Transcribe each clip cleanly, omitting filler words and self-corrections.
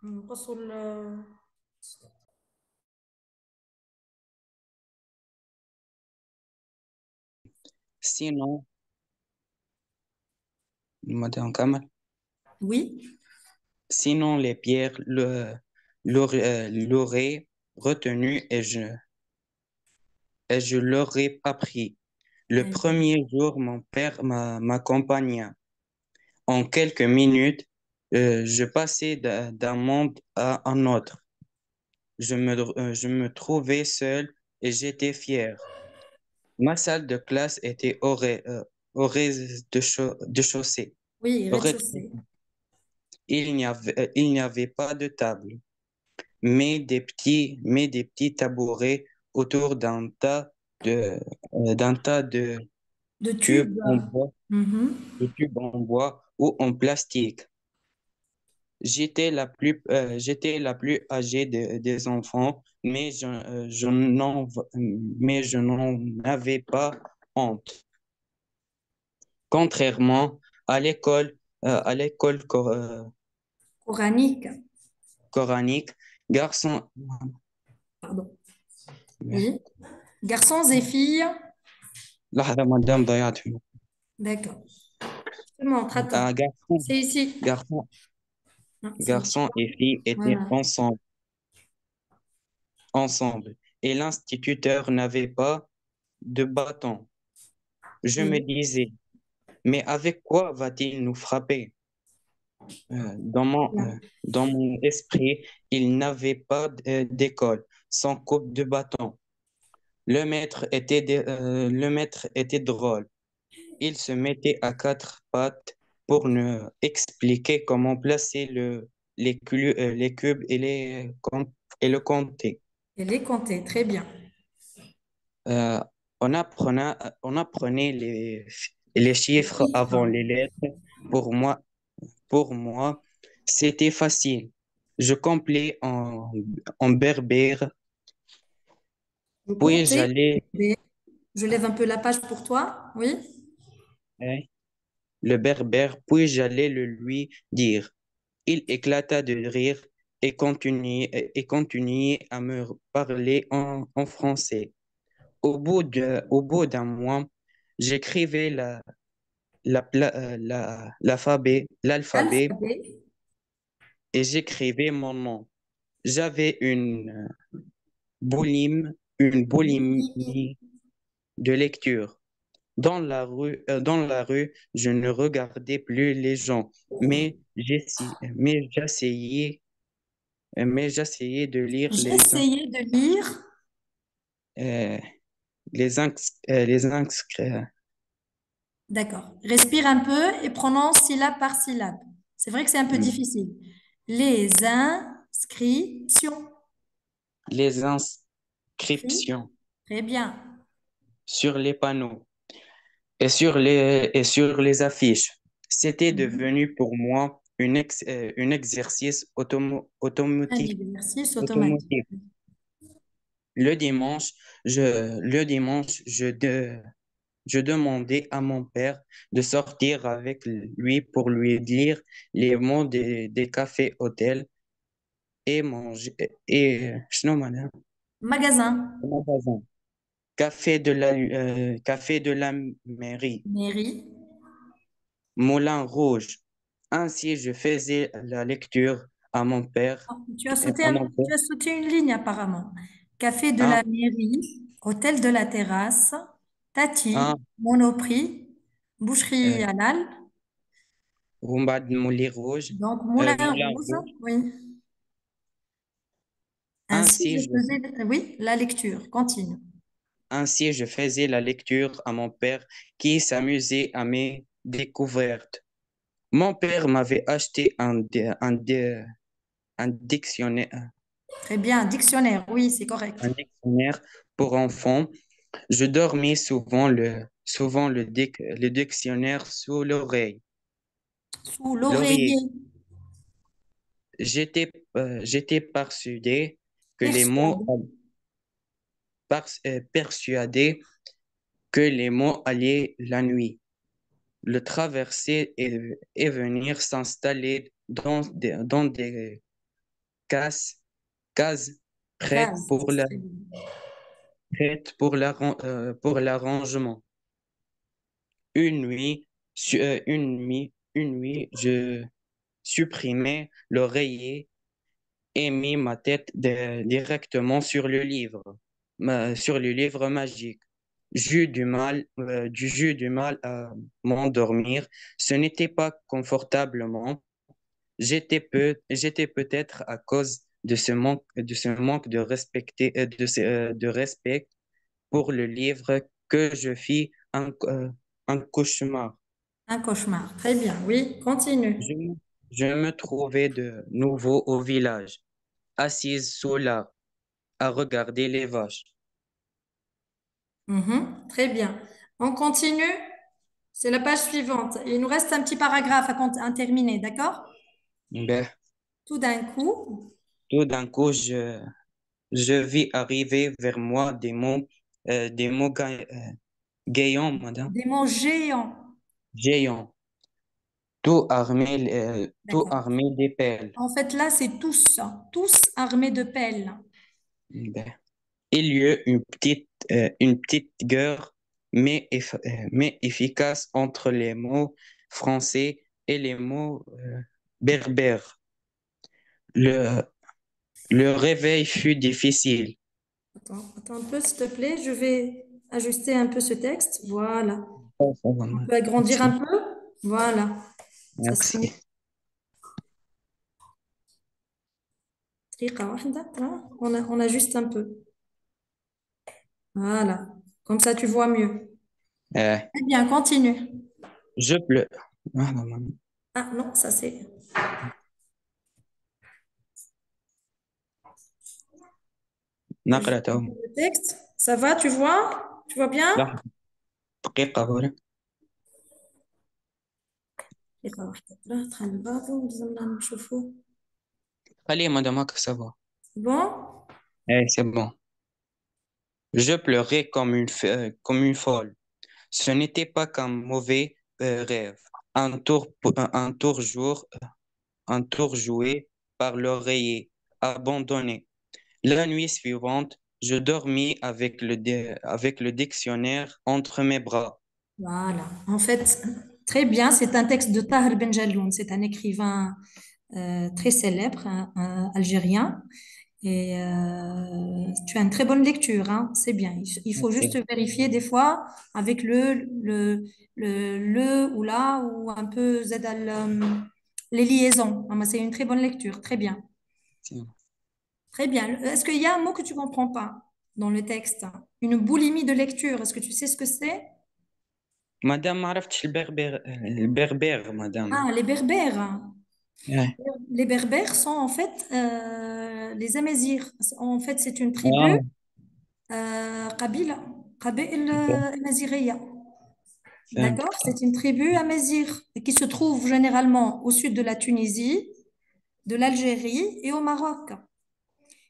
نقصوا Sinon, Madame Kamal, oui, sinon les pierres l'auraient retenu et je l'aurais pas pris. Le très bien. premier jour, mon père m'accompagna. En quelques minutes, je passais d'un monde à un autre. Je me trouvais seul et j'étais fier. Ma salle de classe était au rez-de-chaussée. Oui, Au rez-de-chaussée. rez-de-chaussée. Il n'y avait pas de table, mais des petits tabourets autour d'un tas De cubes tube. en bois, Mhm. de tubes en bois ou en plastique. J'étais la plus âgée des enfants, mais je n'en avais pas honte. Contrairement à l'école Coranique. coranique, garçon, Pardon. Oui. Garçons et filles. لحظة مدام ضيعت فيه. D'accord. Je te montre, attends. C'est ici. Garçon, Non, ça marche garçons pas. et filles étaient Voilà. ensemble, et l'instituteur n'avait pas de bâton. Je me Oui. disais, mais avec quoi va-t-il nous frapper? Bien. Dans mon esprit, il n'avait pas d'école sans coupe de bâton. Le maître était drôle. Il se mettait à quatre pattes pour nous expliquer comment placer les cubes et le compter. Elle est comptée. Très bien. Euh, on apprenait les chiffres avant Chiffres. les lettres. Pour moi, pour moi, c'était facile. Je complais en berbère, Je puis comptais. j'allais, Je lève un peu la page pour toi. Oui. hein, le berbère, puis j'allais le lui dire. Il éclata de rire et continuait à me parler en français. Au bout d'un mois, j'écrivais l'alphabet L'alphabet. et j'écrivais mon nom. J'avais une boulimie de lecture. Dans la rue, je ne regardais plus les gens, mais j'essayais de lire J'essayais de lire. euh, les inscrits. D'accord. Respire un peu et prononce syllabe par syllabe. C'est vrai que c'est un peu difficile. Les inscriptions. Les Inscrit. inscriptions Très bien. sur les panneaux et sur les affiches. C'était Mhm. devenu pour moi un exercice Un exercice automatique. automatique. Le dimanche, je demandais à mon père de sortir avec lui pour lui lire les mots des cafés hôtels et manger et شنو معناها؟ Magasin. magasin. Café de la mairie, Mairie. Moulin Rouge. Ainsi, je faisais la lecture à mon père, Oh, tu as sauté à mon père. tu as sauté une ligne apparemment. Café de Ah, la mairie. Hôtel de la terrasse. ah, Tati. Monoprix. Boucherie euh, halal. Moulin Rouge, Donc, Moulin Moulin Rouge. Rouge. Oui. Ainsi, Ainsi, je je, faisais, oui, la lecture. Continue. ainsi, je faisais la lecture à mon père qui s'amusait à mes découvertes. Mon père m'avait acheté un Très bien. Dictionnaire. Oui, c'est correct. un dictionnaire pour enfants. Je dormais le dictionnaire sous Sous l'oreiller. l'oreiller. J'étais persuadé que Persuadé. persuadé que les mots allaient la nuit, le traverser et venir s'installer dans des cases, cases prêtes Case. Très bien. pour l'arrangement. Une nuit, je supprimais l'oreiller et mis ma tête directement sur le livre magique. J'eus du mal à m'endormir. Ce n'était pas confortablement. J'étais peut-être à cause de ce manque de respect pour le livre que je fis un cauchemar. Un cauchemar. Très bien. Oui, continue. Je, me- je me trouvais de nouveau au village, assise sous l'arbre, à regarder les vaches. Mhm. Très bien. On continue. C'est la page suivante. Il nous reste un petit paragraphe à terminer, d'accord? Ben, Tout d'un coup, tout d'un coup, je vis arriver vers moi des mots gaillants, madame, des mots géants. géants, tout D'accord. armés d'épelles. En fait, là, c'est tous armés de pelles. Ben, il y eut une petite guerre, mais efficace entre les mots français et les mots berbères. Le, le réveil fut difficile. Attends un peu, s'il te plaît. Je vais ajuster un peu ce texte. Voilà. Oh, ça va, On peut agrandir un merci. peu. Voilà. Ça sera mieux. Merci. دقيقة واحدة. On ajuste un peu. Voilà. Comme ça, tu vois mieux. Euh, Très bien, continue. je pleure. Ah, non, non. Ah non, ça c'est. نقرأ Ajuste تو. un peu le texte. Ça va, tu vois? Tu vois bien? لحظة دقيقة هورا. دقيقة واحدة. لا تخلي الباطل لازمنا نشوفه. خليه مدام هكا ça va. Bon? C'est bon. Je pleurais comme une folle. Ce n'était pas qu'un mauvais rêve. Un tour joué par l'oreiller, abandonné. La nuit suivante, je dormis avec le dictionnaire entre mes bras. Voilà. En fait, très bien. C'est un texte de Tahir Ben Jelloun. C'est un écrivain très célèbre, un Algérien. Et tu as une très bonne lecture, hein. C'est bien. Il faut juste Merci. vérifier des fois avec le ou la ou un peu les liaisons. Ah, mais c'est une très bonne lecture. Très bien. Très bien. Est-ce qu'il y a un mot que tu comprends pas dans le texte? Une boulimie de lecture. Est-ce que tu sais ce que c'est? Madame, ما عرفتش البربر مدام. Ah, les berbères. Ouais. Les berbères sont en fait les Amazirs. En fait, c'est une tribu Ah, قبيلة قبائل super. amazighiya. D'accord? فهمتك. C'est une tribu amazigh qui se trouve généralement au sud de la Tunisie, de l'Algérie et au Maroc.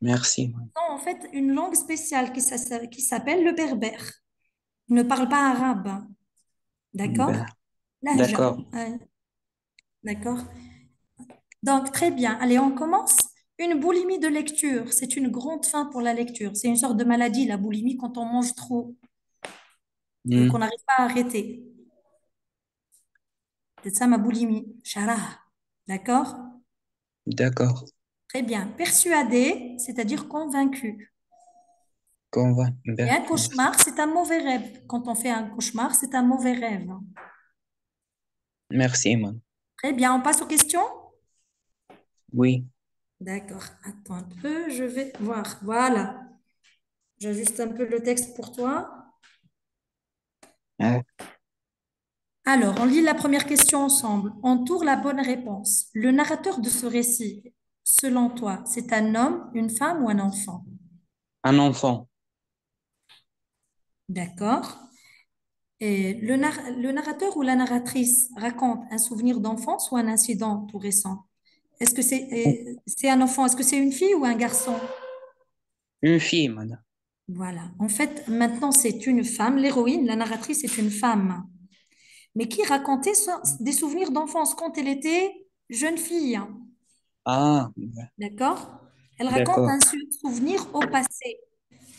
Merci. Ils ont en fait une langue spéciale qui s'appelle le berbère. Ils ne parlent pas arabe. D'accord? Ben, Lahja. d'accord. D'accord? Donc, très bien. Allez, on commence. Une boulimie de lecture, c'est une grande faim pour la lecture. C'est une sorte de maladie, la boulimie, quand on mange trop et qu'on Hmm, n'arrive pas à arrêter. C'est ça ma boulimie. Charah. D'accord? d'accord. Très bien. Persuadé, c'est-à-dire convaincu. Et Ben, un merci. cauchemar, c'est un mauvais rêve. Quand on fait un cauchemar, c'est un mauvais rêve. Merci, man. Très bien. On passe aux questions? Oui. D'accord. Attends un peu, je vais voir. Voilà. J'ajuste un peu le texte pour toi. Euh, Alors, on lit la première question ensemble. Entoure la bonne réponse. Le narrateur de ce récit, selon toi, c'est un homme, une femme ou un enfant? un enfant. D'accord. Et le narrateur ou la narratrice raconte un souvenir d'enfance ou un incident tout récent? Est-ce que c'est un enfant? Est-ce que c'est une fille ou un garçon? Une fille, madame. Voilà. En fait, maintenant, c'est une femme. L'héroïne, la narratrice, est une femme, mais qui racontait des souvenirs d'enfance quand elle était jeune fille, Ah, d'accord? Elle raconte d'accord, un souvenir au passé,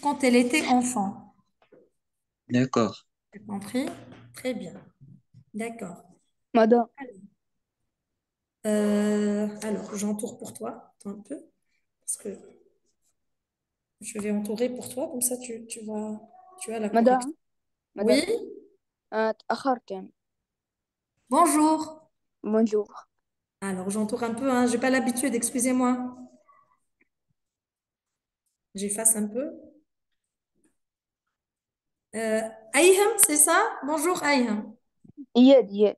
quand elle était enfant. d'accord. T'as compris? Très bien. D'accord. Madame, Alors, j'entoure pour toi. Attends un peu, parce que je vais entourer pour toi, comme ça tu as la correction. madame, Oui, madame, تأخرت يعني. bonjour. Bonjour. Alors, j'entoure un peu, hein. J'ai pas l'habitude, excusez-moi. J'efface un peu. Euh, Ayham, c'est ça? Bonjour, Ayham. إياد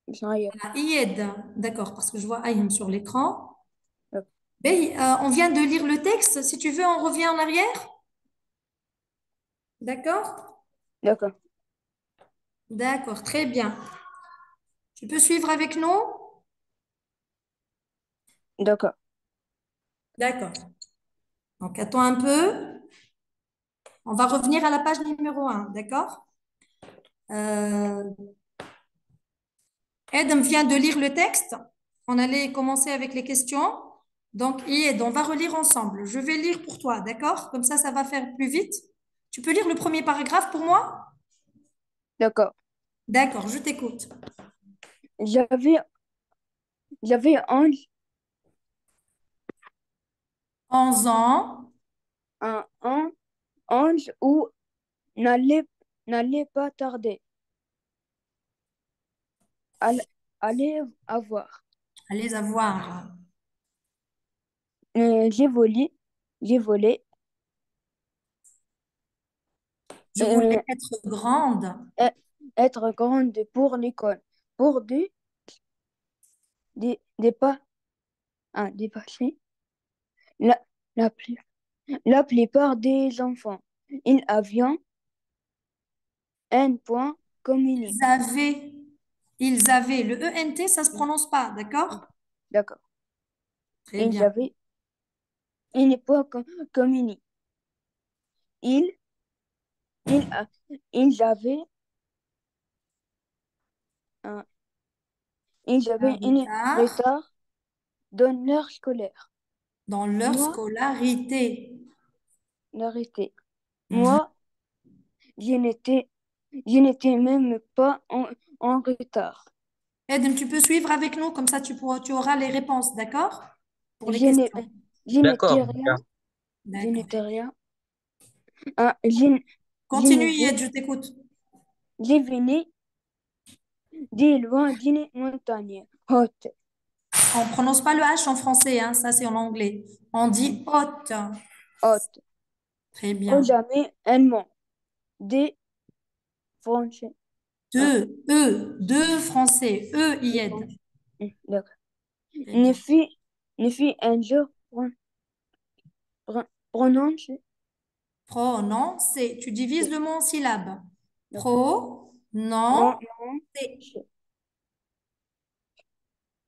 مش نغير. Ah, Iyed, d'accord, parce que je vois Ayham sur l'écran. D'accord. Ben, on vient de lire le texte. Si tu veux, on revient en arrière. D'accord? D'accord. D'accord, très bien. Tu peux suivre avec nous? D'accord. D'accord. Donc, attends un peu. On va revenir à la page numéro un, d'accord? Euh, Ed vient de lire le texte. On allait commencer avec les questions. Donc, Ed, on va relire ensemble. Je vais lire pour toi, d'accord? Comme ça va faire plus vite. Tu peux lire le premier paragraphe pour moi? D'accord. D'accord, je t'écoute. J'avais, j'avais 11 ans, un ange où n'allait, n'allait pas tarder. Allez avoir. allez avoir. J'ai volé, j'ai volé, Je voulais euh, être grande. e- être grande pour l'école, pour des pas, dépasser la, la, plu- la plupart des enfants. Ils avaient un point commun. Ils avaient, ils avaient. Le ENT, ça se prononce pas, d'accord? D'accord. Très Ils bien. avaient une époque commune. Ils, ils, a- ils avaient un, ils Un avaient une retard retard dans leur scolaire. dans leur Moi, scolarité. l'arrêté. Mhm. Moi, je n'étais, je n'étais même pas en retard. Edem, tu peux suivre avec nous, comme ça tu auras les réponses, d'accord? Pour les Je n'ai- questions. je n'étais D'accord, rien, bien. je D'accord. n'étais rien. Ah, je ne Continue, vais, Yed, je t'écoute. je venais de loin d'une montagne haute, On ne prononce pas le H en français, hein, ça c'est en anglais. On dit haute. haute, Très où bien. jamais un mont des franchis. Ah, Deux français. des Yed. franchis. D'accord. Très Ne bien. fut, ne fut un jour prononcé. Prononcer. Tu divises le mot en syllabes. D'accord. Pro, non, c'est. Prononcé.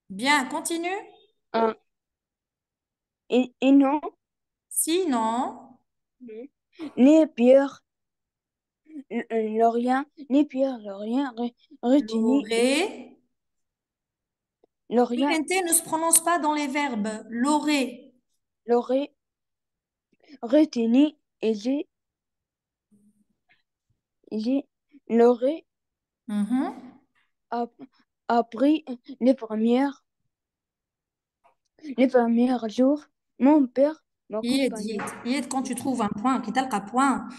Bien, continue. Un, et non, Sinon, ni Pierre Lorien, ni Pierre Lorien retenu et l'aurait. Lorien L'ENT ne se prononce pas dans les verbes. L'aurait. l'aurait retenu et j'ai l'aurais Mhm. app- appris les premiers jours. Mon père يد m'accompagnait. يد يد quand tu trouves un point qui تلقى point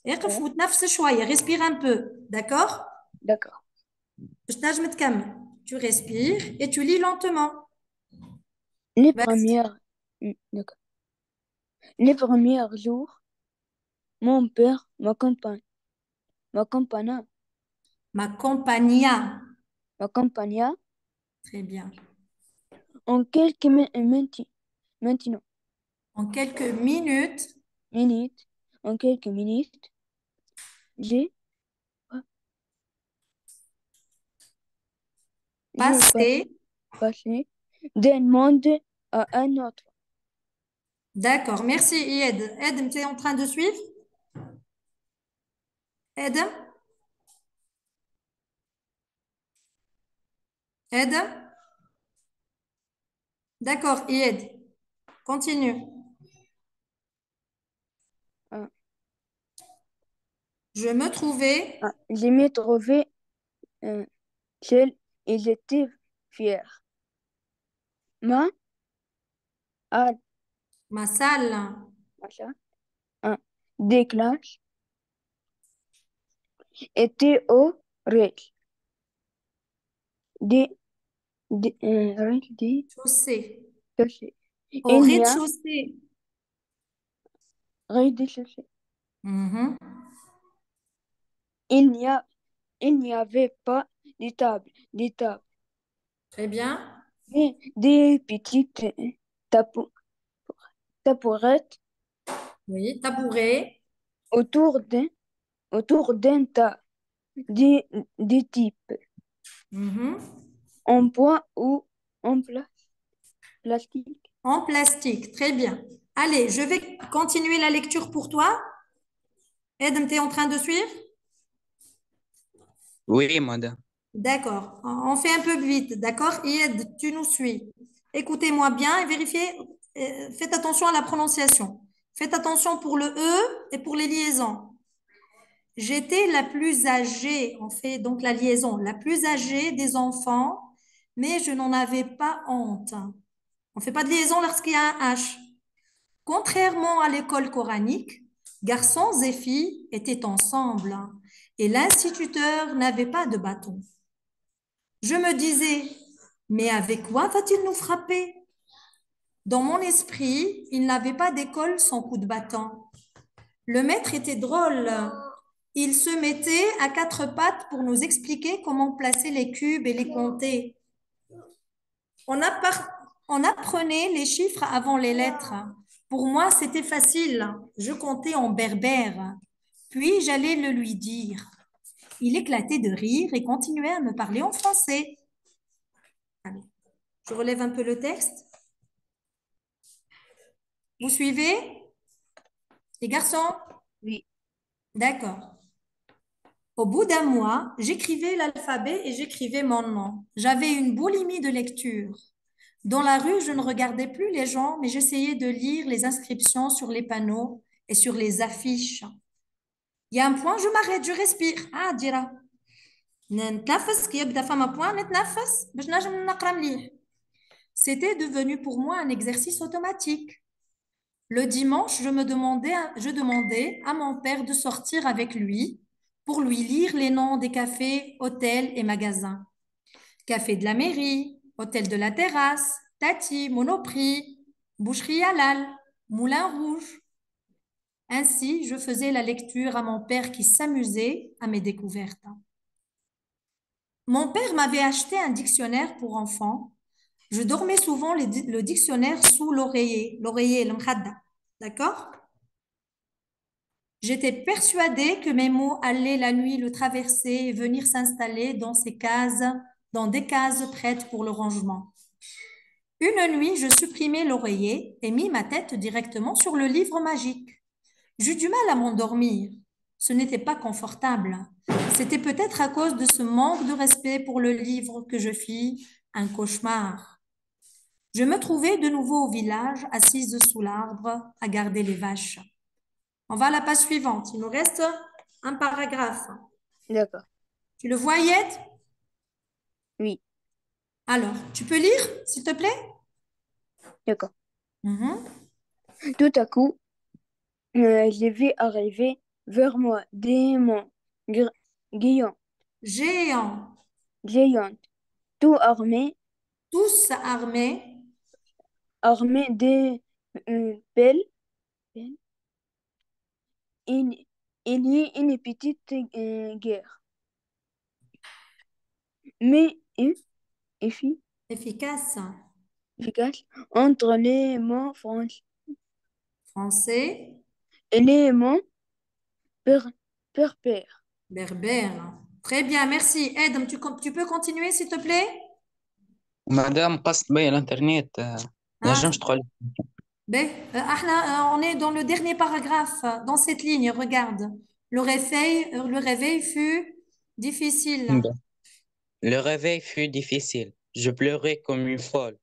اقف Ouais, وتنفس شوية respire un peu d'accord d'accord. باش تنجم تكمل tu respires et tu lis lentement Les vas-y premières, d'accord. Les premiers jours, mon père m'accompagna, ma compagnia m'accompagna très bien en quelques maintenant, en quelques minutes minutes, en quelques minutes, j'ai j'ai passé passé d'un monde à un autre. d'accord merci Yed Edem tu es en train de suivre Edem Edem D'accord, Ied, continue. Ah, Je me trouvais, je me trouvais seul et j'étais fier. Ma, ah, ma salle, machin, ah, des classes était au rez. Des chaussée, chaussées. au Il y a rez-de-chaussée. rez-de-chaussée. Mhm. Il n'y a, il n'y avait pas de table, Très bien. mais des petites tabou- tabourettes Oui, tabouret. autour d'un, autour d'un tas de types Mhm. en bois ou en plastique. En plastique, très bien. Allez, je vais continuer la lecture pour toi. Edem, tu es en train de suivre? Oui, madame. D'accord. On fait un peu vite, d'accord? Ed, tu nous suis. Écoutez-moi bien et vérifiez. Faites attention à la prononciation. Faites attention pour le E et pour les liaisons. J'étais la plus âgée, on fait donc la liaison, la plus âgée des enfants, mais je n'en avais pas honte. On ne fait pas de liaison lorsqu'il y a un H. Contrairement à l'école coranique, garçons et filles étaient ensemble et l'instituteur n'avait pas de bâton. Je me disais, mais avec quoi va-t-il nous frapper? Dans mon esprit, il n'avait pas d'école sans coup de bâton. Le maître était drôle. Il se mettait à quatre pattes pour nous expliquer comment placer les cubes et les compter. On, appar- on apprenait les chiffres avant les lettres. Pour moi, c'était facile. Je comptais en berbère. Puis j'allais le lui dire. Il éclatait de rire et continuait à me parler en français. Allez, je relève un peu le texte. Vous suivez, les garçons? Oui, D'accord. Au bout d'un mois, j'écrivais l'alphabet et j'écrivais mon nom. J'avais une boulimie de lecture. Dans la rue, je ne regardais plus les gens, mais j'essayais de lire les inscriptions sur les panneaux et sur les affiches. Il y a un point, je m'arrête, je respire. Ah, dira. نتنفس كي يبدا فما point نتنفس باش نجم نقرا مليح. C'était devenu pour moi un exercice automatique. Le dimanche, je demandais à mon père de sortir avec lui pour lui lire les noms des cafés, hôtels et magasins. Café de la mairie, hôtel de la terrasse, Tati, Monoprix, boucherie Halal, Moulin Rouge. Ainsi, je faisais la lecture à mon père qui s'amusait à mes découvertes. Mon père m'avait acheté un dictionnaire pour enfants. Je dormais souvent le dictionnaire sous l'oreiller, le mkhadda. D'accord? J'étais persuadée que mes mots allaient la nuit le traverser et venir s'installer dans des cases prêtes pour le rangement. Une nuit, je supprimai l'oreiller et mis ma tête directement sur le livre magique. J'eus du mal à m'endormir. Ce n'était pas confortable. C'était peut-être à cause de ce manque de respect pour le livre que je fis un cauchemar. Je me trouvais de nouveau au village, assise sous l'arbre, à garder les vaches. On va à la page suivante. Il nous reste un paragraphe. d'accord. Tu le vois, Yed? Oui, Alors, tu peux lire, s'il te plaît? d'accord. Mhm. Tout à coup, je vais arriver vers moi des mains guillantes, Géants, géantes, tout tous armés, armés de pelles. Il, il y a une petite guerre. Mais effi- efficaces, efficace entre les mots français français, et les mots per, berbères. berbères. Très bien, merci. Ed, tu peux continuer, s'il te plaît? Madame, قصد بي الانترنت Ah, نجمش تقول. ben, on est dans le dernier paragraphe, dans cette ligne, regarde. Le réveil fut difficile. Le réveil fut difficile. Je pleurais comme une folle.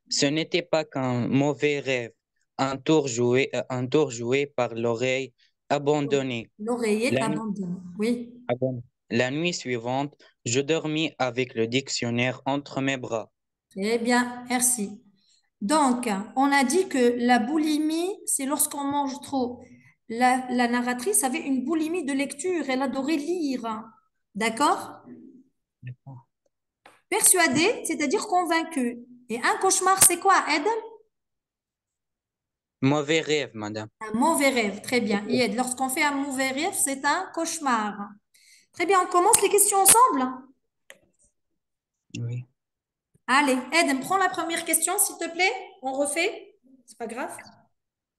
Ce n'était pas qu'un mauvais rêve, un tour joué par l'oreille abandonnée. L'oreillette La nuit, abandonnée. Oui. abandonnée. La nuit suivante, je dormis avec le dictionnaire entre mes bras. Très bien, merci. Donc, on a dit que la boulimie, c'est lorsqu'on mange trop. La narratrice avait une boulimie de lecture, elle adorait lire. D'accord? Persuadée, c'est-à-dire convaincue. Et un cauchemar, c'est quoi, Ed? Mauvais rêve, madame. Un mauvais rêve. Très bien. Ed, lorsqu'on fait un mauvais rêve, c'est un cauchemar. Très bien, on commence les questions ensemble. Oui. Allez, Ed, prends la première question, s'il te plaît. On refait. C'est pas grave.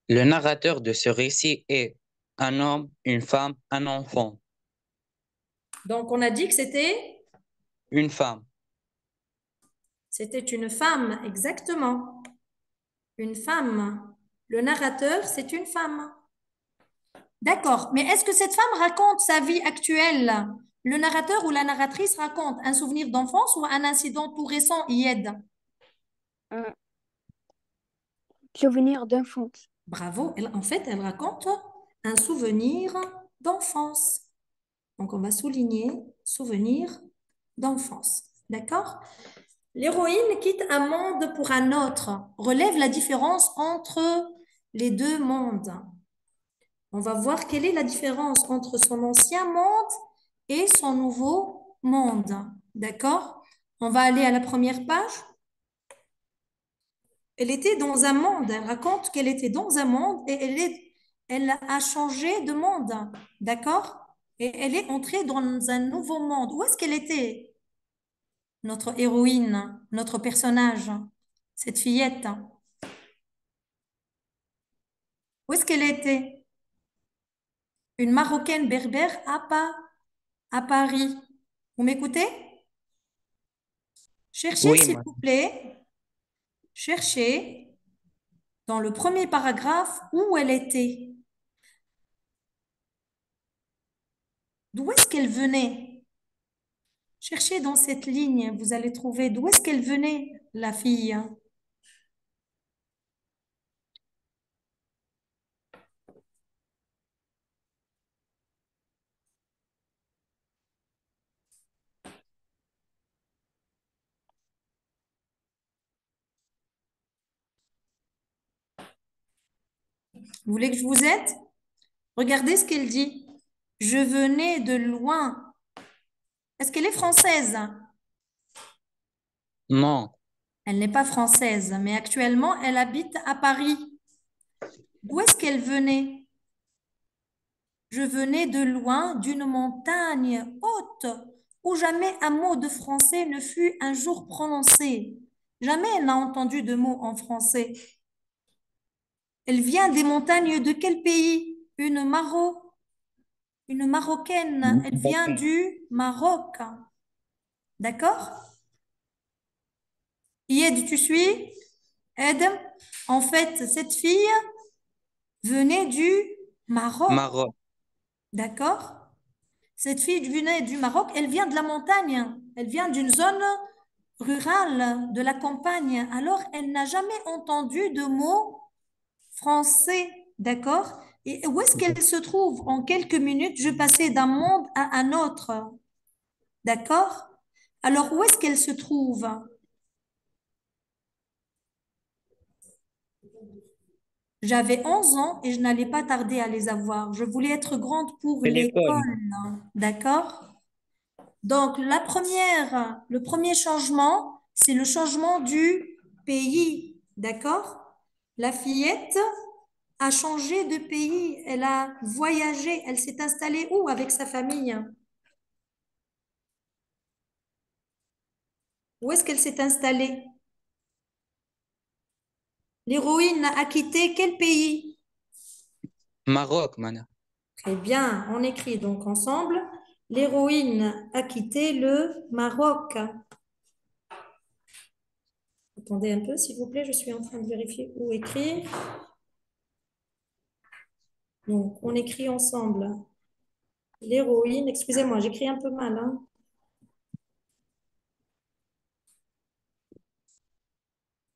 Le narrateur de ce récit est un homme, une femme, un enfant. Donc, on a dit que Une femme. c'était une femme, exactement. Une femme. Le narrateur, c'est une femme. D'accord. Mais est-ce que cette femme raconte sa vie actuelle? Le narrateur ou la narratrice raconte un souvenir d'enfance ou un incident tout récent, Yed? Un souvenir d'enfance. Bravo. En fait, elle raconte un souvenir d'enfance. Donc, on va souligner souvenir d'enfance. D'accord? L'héroïne quitte un monde pour un autre, relève la différence entre les deux mondes. On va voir quelle est la différence entre son ancien monde et son nouveau monde. D'accord? On va aller à la première page. Elle était dans un monde. Elle raconte qu'elle était dans un monde et elle a changé de monde. D'accord? Et elle est entrée dans un nouveau monde. Où est-ce qu'elle était? Notre héroïne, notre personnage, cette fillette. Où est-ce qu'elle était? Une Marocaine berbère à Paris. Vous m'écoutez? Cherchez, Oui, s'il vous plaît, cherchez dans le premier paragraphe où elle était. D'où est-ce qu'elle venait? Cherchez dans cette ligne, vous allez trouver d'où est-ce qu'elle venait, la fille. Vous voulez que je vous aide? Regardez ce qu'elle dit. Je venais de loin. Est-ce qu'elle est française? non. Elle n'est pas française, mais actuellement, elle habite à Paris. D'où est-ce qu'elle venait? Je venais de loin, d'une montagne haute, où jamais un mot de français ne fut un jour prononcé. Jamais elle n'a entendu de mots en français. Elle vient des montagnes de quel pays? Une Marocaine. Elle vient du Maroc. D'accord? Yed, tu suis? Ed, en fait, cette fille venait du Maroc. Maroc. D'accord? Cette fille venait du Maroc, elle vient de la montagne, elle vient d'une zone rurale, de la campagne. Alors, elle n'a jamais entendu de mot français, d'accord? Et où est-ce qu'elle se trouve? En quelques minutes, je passais d'un monde à un autre, d'accord? Alors, où est-ce qu'elle se trouve? J'avais 11 ans et je n'allais pas tarder à les avoir. Je voulais être grande pour C'est l'école. l'école, d'accord? Donc, le premier changement, c'est le changement du pays. D'accord? La fillette a changé de pays. Elle a voyagé. Elle s'est installée où avec sa famille? Où est-ce qu'elle s'est installée? L'héroïne a quitté quel pays? Maroc, madame. Très bien, on écrit donc ensemble. L'héroïne a quitté le Maroc. Attendez un peu, s'il vous plaît, je suis en train de vérifier où écrire. Donc, on écrit ensemble. L'héroïne, excusez-moi, j'écris un peu mal, hein.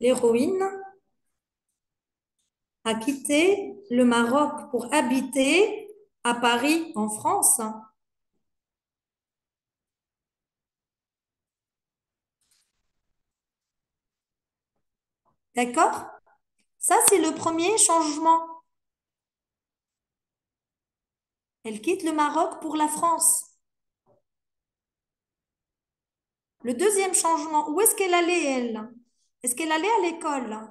L'héroïne a quitté le Maroc pour habiter à Paris, en France. D'accord? Ça, c'est le premier changement. Elle quitte le Maroc pour la France. Le deuxième changement, où est-ce qu'elle allait, elle? Est-ce qu'elle allait à l'école?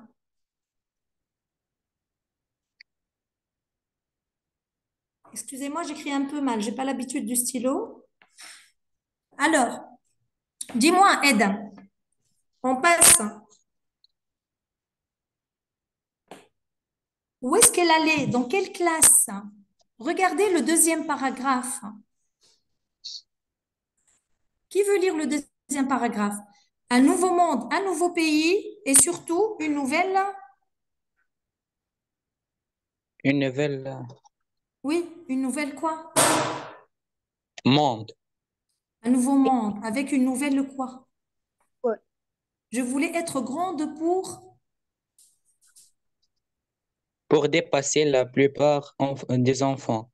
Excusez-moi, j'écris un peu mal, j'ai pas l'habitude du stylo. Alors, dis-moi, Ed, on passe. Où est-ce qu'elle allait? Dans quelle classe? Regardez le deuxième paragraphe. Qui veut lire le deuxième paragraphe? Un nouveau monde, un nouveau pays et surtout une nouvelle. Une nouvelle Oui, une nouvelle quoi? monde Un nouveau monde avec une nouvelle quoi? Ouais. Je voulais être grande pour. pour dépasser la plupart des enfants.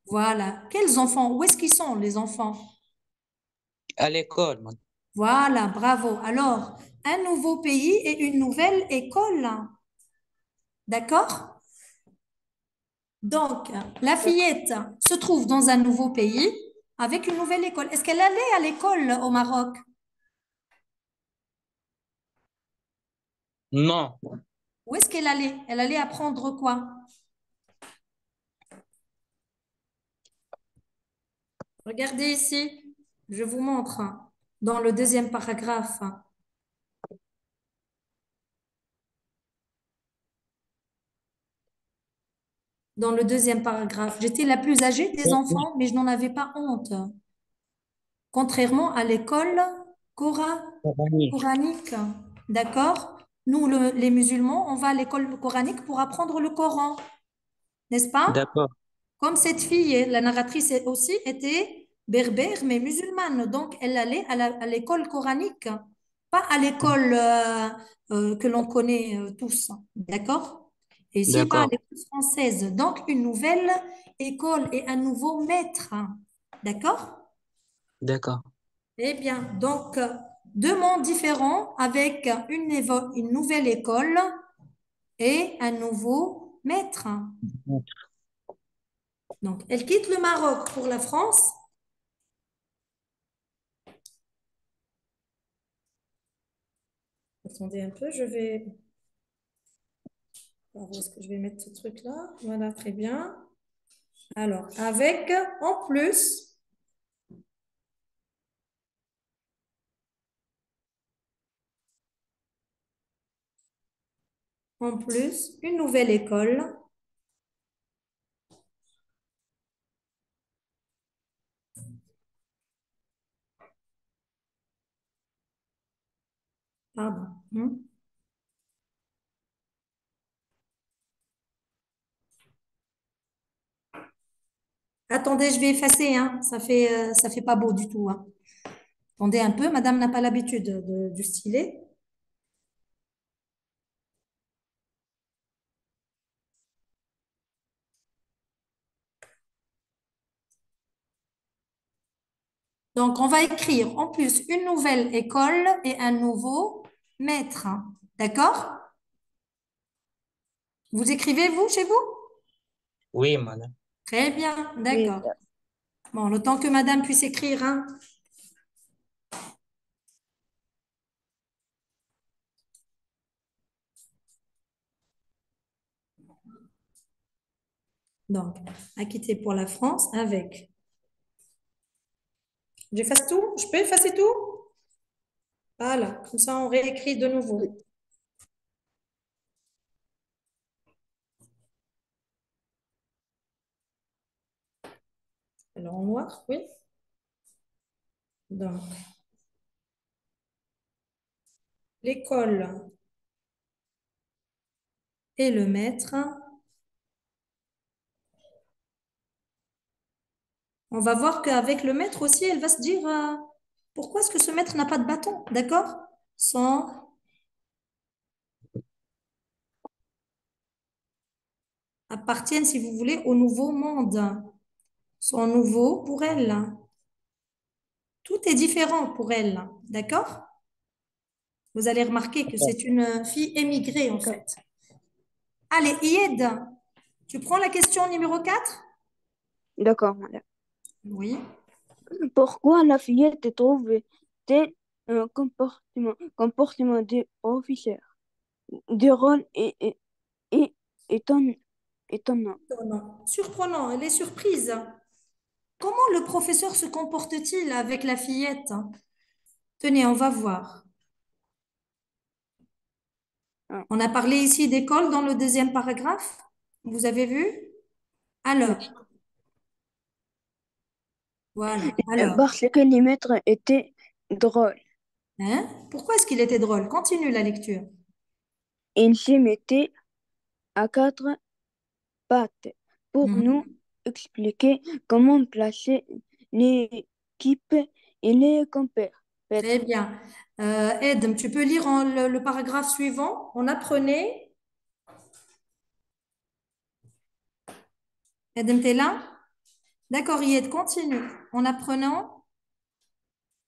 Voilà. Quels enfants? Où est-ce qu'ils sont, les enfants? À l'école, Voilà, bravo. Alors, un nouveau pays et une nouvelle école. D'accord? Donc, la fillette se trouve dans un nouveau pays avec une nouvelle école. Est-ce qu'elle allait à l'école au Maroc? non, Où est-ce qu'elle allait? Elle allait apprendre quoi? Regardez ici, je vous montre dans le deuxième paragraphe. Dans le deuxième paragraphe, j'étais la plus âgée des enfants, mais je n'en avais pas honte. Contrairement à l'école cora- coranique. D'accord? Nous, les musulmans, on va à l'école coranique pour apprendre le Coran, n'est-ce pas? d'accord, Comme cette fille, la narratrice aussi était berbère, mais musulmane. Donc, elle allait à l'école coranique, pas à l'école que l'on connaît tous. D'accord? Et ici, elle va à d'accord, l'école française. Donc, une nouvelle école et un nouveau maître. D'accord? d'accord, Eh bien, donc, deux mondes différents avec une nouvelle école et un nouveau maître. Donc, elle quitte le Maroc pour la France. Attendez un peu, je vais. Alors, où est-ce que je vais mettre ce truc-là? Voilà, très bien. Alors, avec en plus, une nouvelle école. Pardon. Attendez, je vais effacer, hein. Ça fait pas beau du tout, hein. Attendez un peu, madame n'a pas l'habitude du stylet. Donc, on va écrire en plus une nouvelle école et un nouveau maître. D'accord? Vous écrivez, vous, chez vous? oui, madame. Très bien, Oui, d'accord. Bon, le temps que madame puisse écrire, hein. Donc, à quitter pour la France avec. J'efface tout? Je peux effacer tout? Voilà, comme ça on réécrit de nouveau. Alors en noir, oui. Donc, l'école et le maître. On va voir qu'avec le maître aussi, elle va se dire pourquoi est-ce que ce maître n'a pas de bâton? D'accord? Sans appartiennent, si vous voulez, au nouveau monde, sont nouveaux pour elle. Tout est différent pour elle, d'accord? Vous allez remarquer que c'est une fille émigrée, en D'accord. fait. Allez, Ied, tu prends la question numéro 4. D'accord, madame. Oui. Pourquoi la fillette trouve-t-elle un comportement de professeur drôle et éton- étonnant? Surprenant. Surprenant, elle est surprise. Comment le professeur se comporte-t-il avec la fillette? Tenez, on va voir. Ah, On a parlé ici d'école dans le deuxième paragraphe. Vous avez vu? Alors, oui. voilà. Alors, Parce que les maîtres étaient drôles. hein? Pourquoi est-ce qu'il était drôle? Continue la lecture. Ils se mettaient à quatre pattes pour nous Mhm. expliquer comment placer l'équipe et les compères. Très bien. Edm, tu peux lire le paragraphe suivant. On apprenait. Edm, t'es là? D'accord, Yed, continue. En apprenant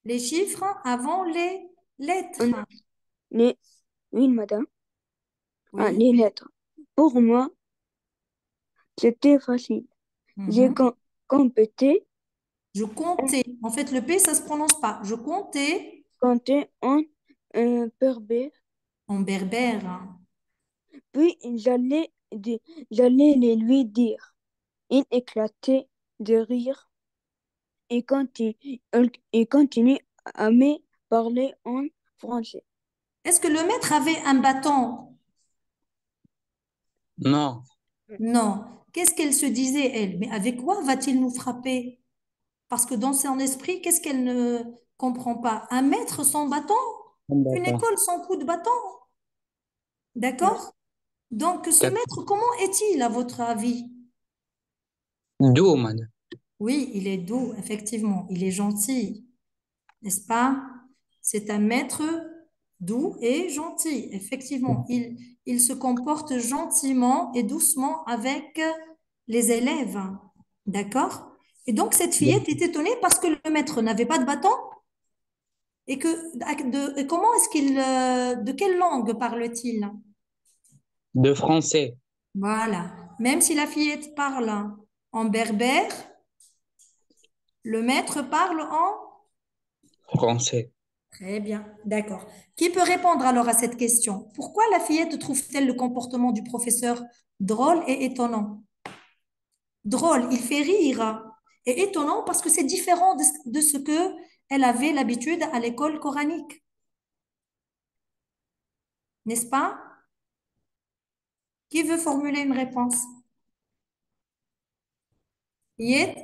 les chiffres avant les On lettres. les, oui, madame, Oui. les lettres. Pour moi, c'était facile. J'ai Mhm. compté, Je comptais. En fait, le P, ça ne se prononce pas. Je comptais compté en berbère, en berbère. puis j'allais les lui dire. Il éclatait de rire et continue à me parler en français. Est-ce que le maître avait un bâton? Non, Non. Qu'est-ce qu'elle se disait, elle? Mais avec quoi va-t-il nous frapper? Parce que dans son esprit, qu'est-ce qu'elle ne comprend pas? Un maître sans bâton? Une d'accord. école sans coup de bâton? Oui, D'accord? Donc, ce D'accord. maître, comment est-il à votre avis? D'où, madame? Oui, il est doux, effectivement. Il est gentil, n'est-ce pas? C'est un maître doux et gentil. Effectivement, il se comporte gentiment et doucement avec les élèves. D'accord? Et donc, cette fillette est étonnée parce que le maître n'avait pas de bâton et et comment est-ce de quelle langue parle-t-il? De français. Voilà. Même si la fillette parle en berbère, le maître parle en... Français. Très bien, d'accord. Qui peut répondre alors à cette question? Pourquoi la fillette trouve-t-elle le comportement du professeur drôle et étonnant? Drôle, il fait rire. Et étonnant parce que c'est différent de ce que elle avait l'habitude à l'école coranique, n'est-ce pas? Qui veut formuler une réponse? Yet,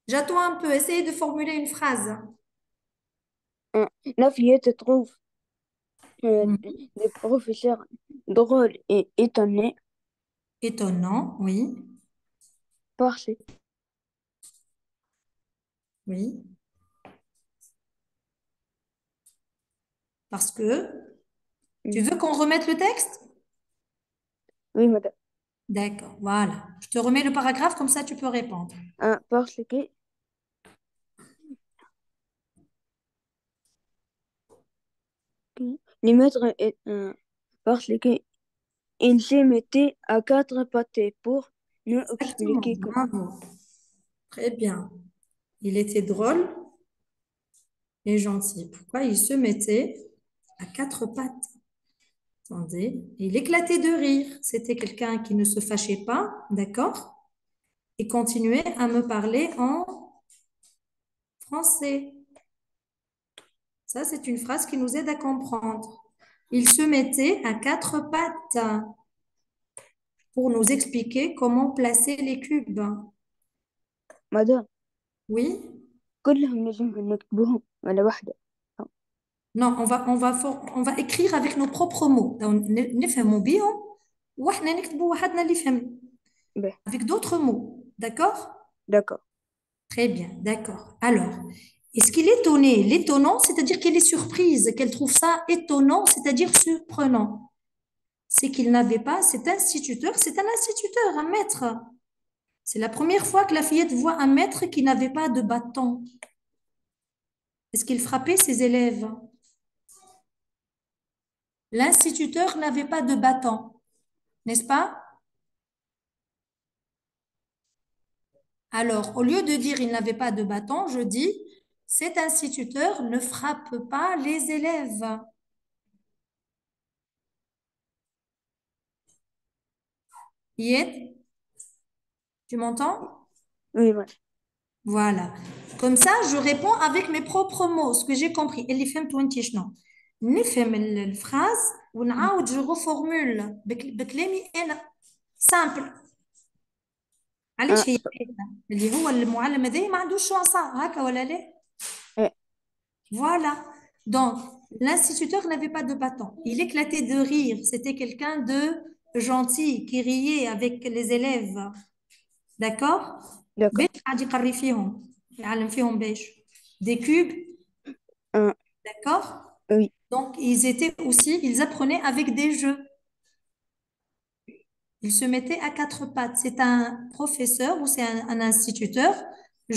j'attends un peu. Essayez de formuler une phrase. la fillette trouve Mhm. des professeurs drôles et étonnés Étonnant, oui, parce oui. Parce que tu veux qu'on remette le texte? oui, madame. D'accord, voilà. Je te remets le paragraphe, comme ça tu peux répondre. Parce que les maîtres parce que ils se mettaient à quatre pattes pour nous Exactement, expliquer comment. bravo. Très bien. Il était drôle et gentil. Pourquoi il se mettait à quatre pattes? Attendez. Il éclatait de rire. C'était quelqu'un qui ne se fâchait pas, d'accord? Et continuait à me parler en français. Ça, c'est une phrase qui nous aide à comprendre. Il se mettait à quatre pattes pour nous expliquer comment placer les cubes. madame Oui? كلهم لازم نكتبوهم ولا واحدة. Non, on va écrire avec nos propres mots. Donc, نفهموا بيهم واحنا نكتبوا وحدنا اللي فهمنا. به Avec d'autres mots. D'accord? d'accord. Très bien, d'accord. Alors, Est-ce qu'il est étonné? L'étonnant, c'est-à-dire qu'elle est surprise, qu'elle trouve ça étonnant, c'est-à-dire surprenant. C'est qu'il n'avait pas cet instituteur, c'est un instituteur, un maître. C'est la première fois que la fillette voit un maître qui n'avait pas de bâton. Est-ce qu'il frappait ses élèves? L'instituteur n'avait pas de bâton, n'est-ce pas? Alors, au lieu de dire il n'avait pas de bâton, je dis cet instituteur ne frappe pas les élèves. Yed, tu m'entends? Oui, voilà. Voilà. Comme ça, je réponds avec mes propres mots, ce que j'ai compris. اللي فهمتوا انت شنو؟ نفهم الفراز ونعاود جو reformule بكلامي انا سامبل. Ah, علاش هي هكا؟ اللي هو المعلم هذا ما عندوش شانصا هكا ولا لا؟ eh, Voilà. Donc, l'instituteur n'avait pas de bâton. Il éclatait de rire. C'était quelqu'un de gentil qui riait avec les élèves. D'accord? باش d'accord. قاعد يقري فيهم يعلم فيهم باش des cubes. Ah, D'accord? oui, Donc, ils apprenaient avec des jeux. Ils se mettaient à quatre pattes. C'est un professeur ou c'est un instituteur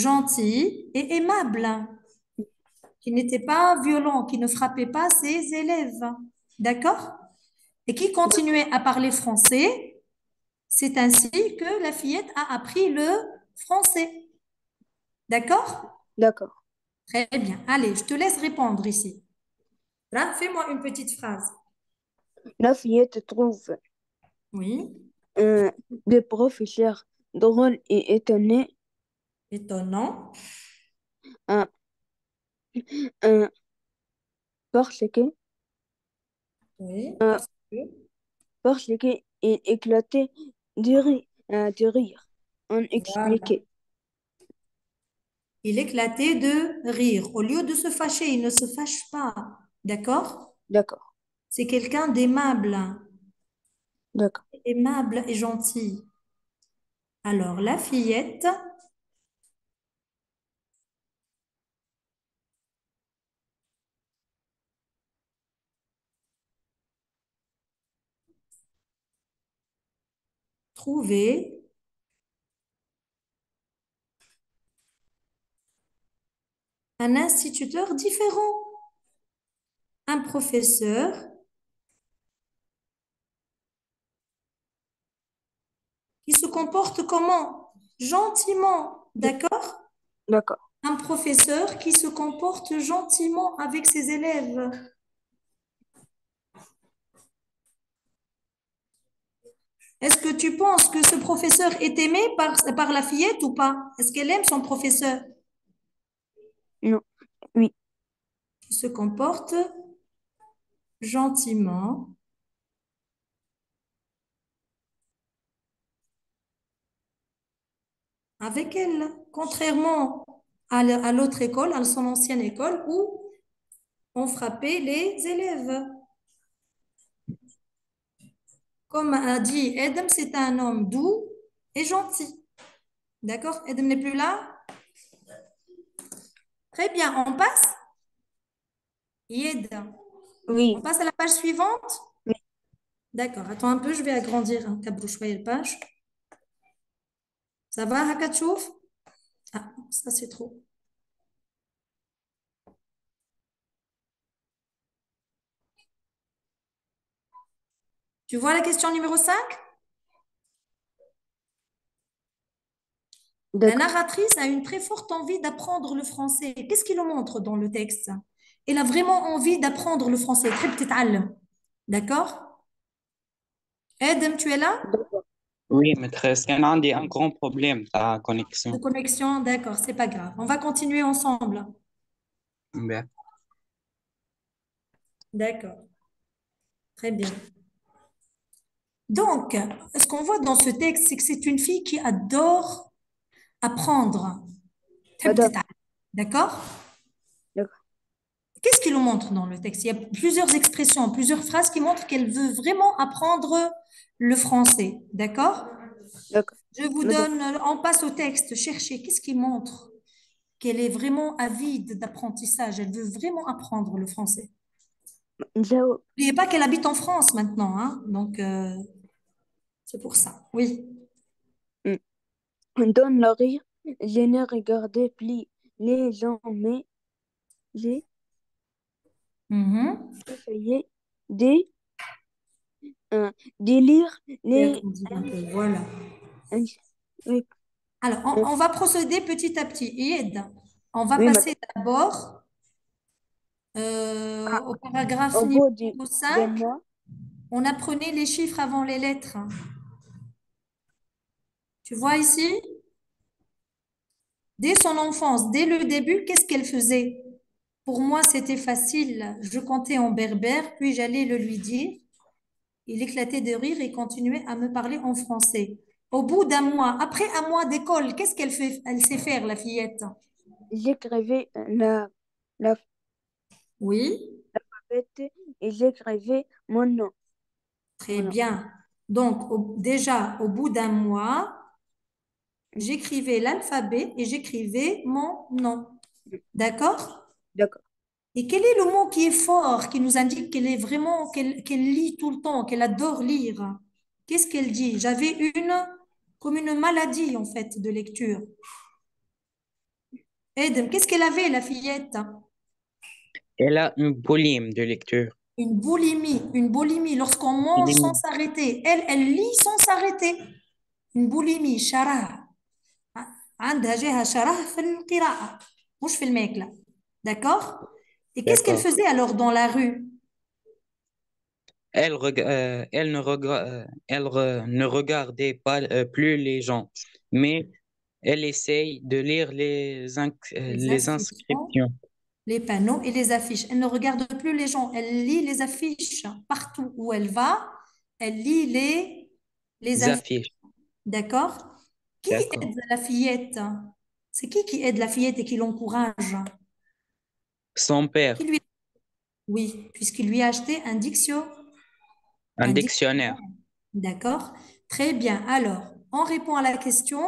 gentil et aimable, qui n'était pas violent, qui ne frappait pas ses élèves. D'accord? Et qui continuait à parler français. C'est ainsi que la fillette a appris le français. D'accord? d'accord. Très bien. Allez, je te laisse répondre ici. Là, fais-moi une petite phrase. La fillette trouve Oui. des professeurs drôles et étonnés Étonnant. hein, hein, parce que, Oui. hein, Parce que. parce qu'ils éclataient de rire. On Voilà. expliquait. Il éclatait de rire. Au lieu de se fâcher, il ne se fâche pas. D'accord? D'accord, C'est quelqu'un d'aimable, d'accord, aimable et gentil. Alors, la fillette trouvait un instituteur différent, un professeur qui se comporte comment? Gentiment. D'accord? d'accord. Un professeur qui se comporte gentiment avec ses élèves. Est-ce que tu penses que ce professeur est aimé par la fillette ou pas? Est-ce qu'elle aime son professeur? Non, oui, Qui se comporte gentiment avec elle, contrairement à l'autre école, à son ancienne école où on frappait les élèves. Comme a dit Edem, c'est un homme doux et gentil. D'accord? Edem n'est plus là? Très bien, on passe? Yed. On oui, passe à la page suivante? oui. D'accord, attends un peu, je vais agrandir un tablouchoyer la page. Ça va, Hakatchouf? Ah, ça c'est trop. Tu vois la question numéro 5? La D'accord, narratrice a une très forte envie d'apprendre le français. Qu'est-ce qu'il nous montre dans le texte? Elle a vraiment envie d'apprendre le français. Très petite alim. D'accord? Edem, tu es là? d'accord, Oui, maîtresse, كان عندي un grand problème à De connexion. connexion, d'accord, c'est pas grave. On va continuer ensemble. Ben, D'accord, très bien. Donc, ce qu'on voit dans ce texte, c'est que c'est une fille qui adore apprendre. Très petite alim. D'accord? d'accord, Qu'est-ce qu'il nous montre dans le texte? Il y a plusieurs expressions, plusieurs phrases qui montrent qu'elle veut vraiment apprendre le français. D'accord? d'accord. Je vous Madame, donne, on passe au texte. Cherchez, qu'est-ce qui montre qu'elle est vraiment avide d'apprentissage. Elle veut vraiment apprendre le français. نجاوب. N'oubliez pas qu'elle habite en France maintenant, hein, donc c'est pour ça. Oui. Dans le rire, je ne regardais plus les gens, mais j'ai Mhm. essayé de, de lire Et les... agrandis un peu, voilà. Oui, Alors, on va procéder petit à petit. Ied, on va oui, madame. passer d'abord au paragraphe Au bout numéro de 5. moi, On apprenait les chiffres avant les lettres. Tu vois ici? Dès son enfance, dès le début, qu'est-ce qu'elle faisait? Pour moi, c'était facile. Je comptais en berbère, puis j'allais le lui dire. Il éclatait de rire et continuait à me parler en français. Au bout d'un mois, après un mois d'école, qu'est-ce qu'elle fait? Elle sait faire, la fillette. j'écrivais Oui, l'alphabet et j'écrivais mon nom. très Mon nom. bien. Donc, déjà, au bout d'un mois, j'écrivais l'alphabet et j'écrivais mon nom. D'accord? D'accord. Et quel est le mot qui est fort, qui nous indique qu'elle est vraiment, qu'elle lit tout le temps, qu'elle adore lire? Qu'est-ce qu'elle dit? J'avais comme une maladie, en fait, de lecture. Edem, qu'est-ce qu'elle avait, la fillette? Elle a une volume de lecture. Une boulimie, une boulimie, lorsqu'on mange sans Volume. s'arrêter. Elle lit sans s'arrêter. Une boulimie, شراهة. عندها جهة شراهة في القراءة مش في الماكلة. D'accord? Et qu'est-ce qu'elle D'accord. faisait alors dans la rue? Elle ne regardait pas plus les gens, mais elle essaye de lire Les les affiches, inscriptions. les panneaux et les affiches. Elle ne regarde plus les gens, elle lit les affiches partout où elle va. Elle lit les Les affiches. affiches. D'accord? Qui D'accord. aide la fillette? C'est qui aide la fillette et qui l'encourage? Son Qui père, lui... Oui, puisqu'il lui a acheté un un dictionnaire. dictionnaire. D'accord? Très bien. Alors, on répond à la question.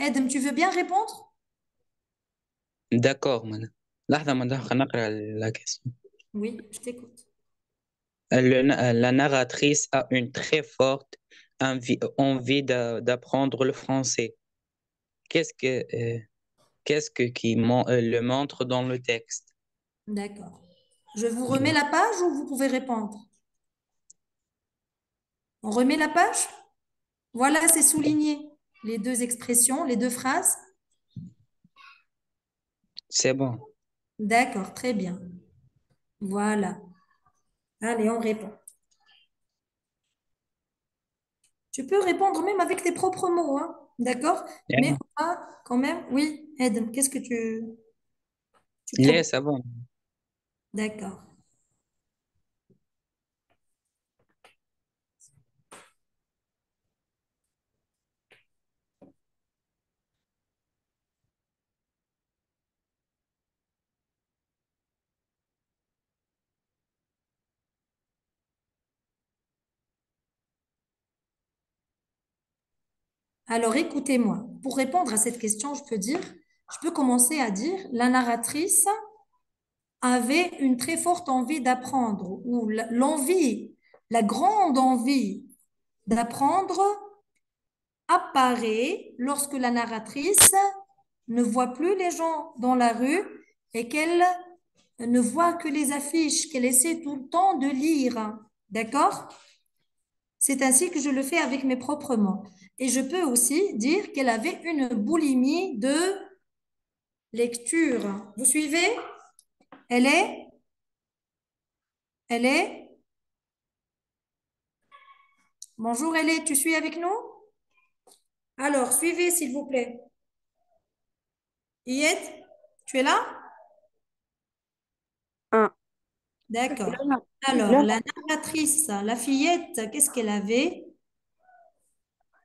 Edem, tu veux bien répondre? D'accord, madame. لحظة مدام خلينا نقرأ la question. Oui, je t'écoute. La narratrice a une très forte envie d'apprendre le français. Qu'est-ce que, qui le montre dans le texte? D'accord. Je vous remets la page ou vous pouvez répondre? On remet la page? Voilà, c'est souligné. Les deux expressions, les deux phrases. C'est bon. D'accord, très bien. Voilà. Allez, on répond. Tu peux répondre même avec tes propres mots, hein. D'accord? Mais Yeah. on va quand même. Oui, Ed, qu'est-ce que tu Yeah, proposes? c'est bon. D'accord. Alors, écoutez-moi. Pour répondre à cette question, je peux commencer à dire, la narratrice avait une très forte envie d'apprendre, ou l'envie, la grande envie d'apprendre apparaît lorsque la narratrice ne voit plus les gens dans la rue et qu'elle ne voit que les affiches, qu'elle essaie tout le temps de lire. D'accord? C'est ainsi que je le fais avec mes propres mots. Et je peux aussi dire qu'elle avait une boulimie de lecture. Vous suivez? Elle est? Elle est? Bonjour, elle est? Tu suis avec nous? Alors, suivez, s'il vous plaît. Yed, tu es là? Ah, D'accord. là, Alors, là, la narratrice, la fillette, qu'est-ce qu'elle avait?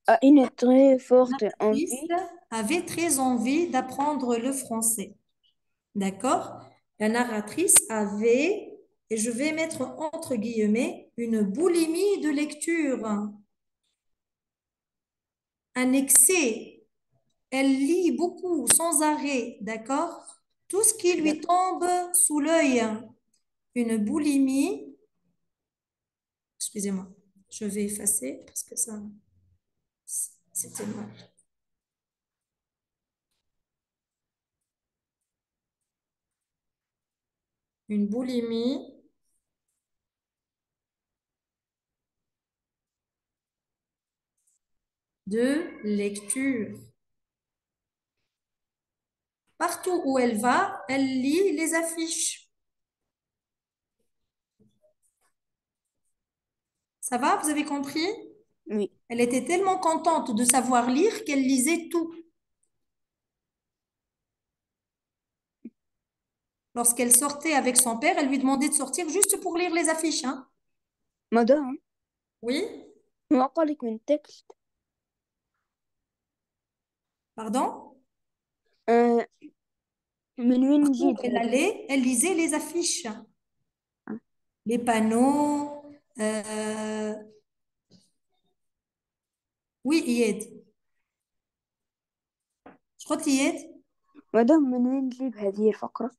a une très La forte narratrice envie. avait très envie d'apprendre le français. D'accord? La narratrice avait, et je vais mettre entre guillemets, une boulimie de lecture, un excès. Elle lit beaucoup, sans arrêt, d'accord? Tout ce qui lui D'ac- tombe sous l'œil. Une boulimie, excusez-moi, je vais effacer parce que ça, c'était mal. Une boulimie de lecture. Partout où elle va, elle lit les affiches. Ça va, vous avez compris? Oui, Elle était tellement contente de savoir lire qu'elle lisait tout. Lorsqu'elle sortait avec son père, elle lui demandait de sortir juste pour lire les affiches, hein. madame, Oui, ما قالك من تكست. pardon? آه من وين Partout où نجيب elle هذه؟ allait, elle lisait les affiches, les panneaux. Oui, Yed. Je crois Yed. مدام من وين نجيب هذه الفقرة؟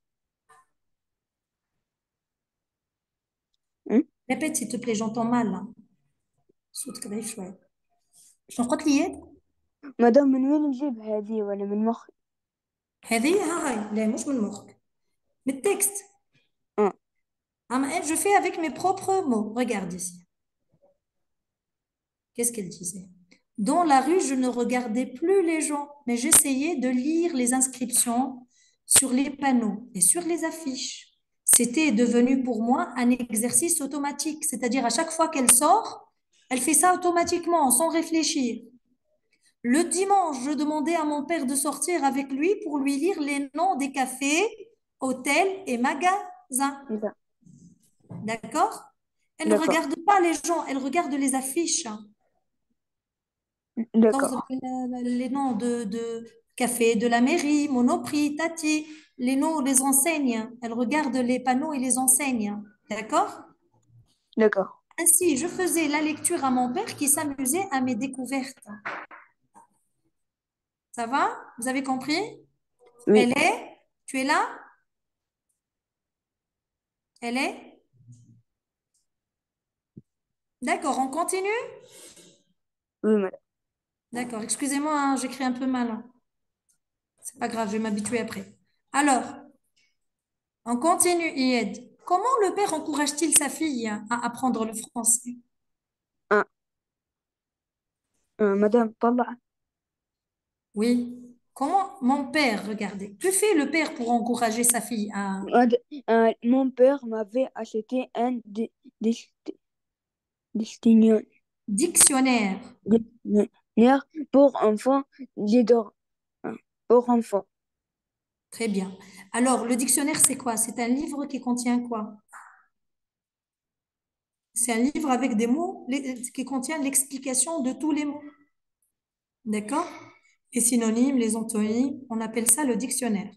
م? Répète, s'il te plaît, j'entends mal, hein. صوتك ضعيف شوية. شنو قلت لي يد؟ مدام من وين نجيب هذه ولا من مخي؟ هذه هاي لا مش من مخك من التكست. آه Je fais avec mes propres mots. Regarde ici. Qu'est-ce qu'elle disait? Dans la rue, je ne regardais plus les gens, mais j'essayais de lire les inscriptions sur les panneaux et sur les affiches. C'était devenu pour moi un exercice automatique, c'est-à-dire à chaque fois qu'elle sort, elle fait ça automatiquement, sans réfléchir. Le dimanche, je demandais à mon père de sortir avec lui pour lui lire les noms des cafés, hôtels et magasins. لا. D'accord? Elle ne D'accord, regarde pas les gens, elle regarde les affiches. Donc, d'accord, les noms de café de la mairie, Monoprix, Tati, les noms des enseignes. Elle regarde les panneaux et les enseignes. D'accord? d'accord. Ainsi, je faisais la lecture à mon père qui s'amusait à mes découvertes. Ça va? Vous avez compris? Oui, Elle est? Tu es là? Elle est? D'accord, on continue? oui, madame. D'accord, excusez-moi, hein, j'écris un peu mal, hein. C'est pas grave, je vais m'habituer après. Alors, on continue, Ied. Comment le père encourage-t-il sa fille à apprendre le français? آه. مدام طلع. Oui. Comment mon père, regardez, que fait le père pour encourager sa fille à Mon père m'avait acheté un dictionnaire dictionnaire? dictionnaire pour enfants. J'adore. Pour enfants. Très bien. Alors, le dictionnaire, c'est quoi? C'est un livre qui contient quoi? C'est un livre avec des mots qui contient l'explication de tous les mots. D'accord? Les synonymes, les antonymes, on appelle ça le dictionnaire.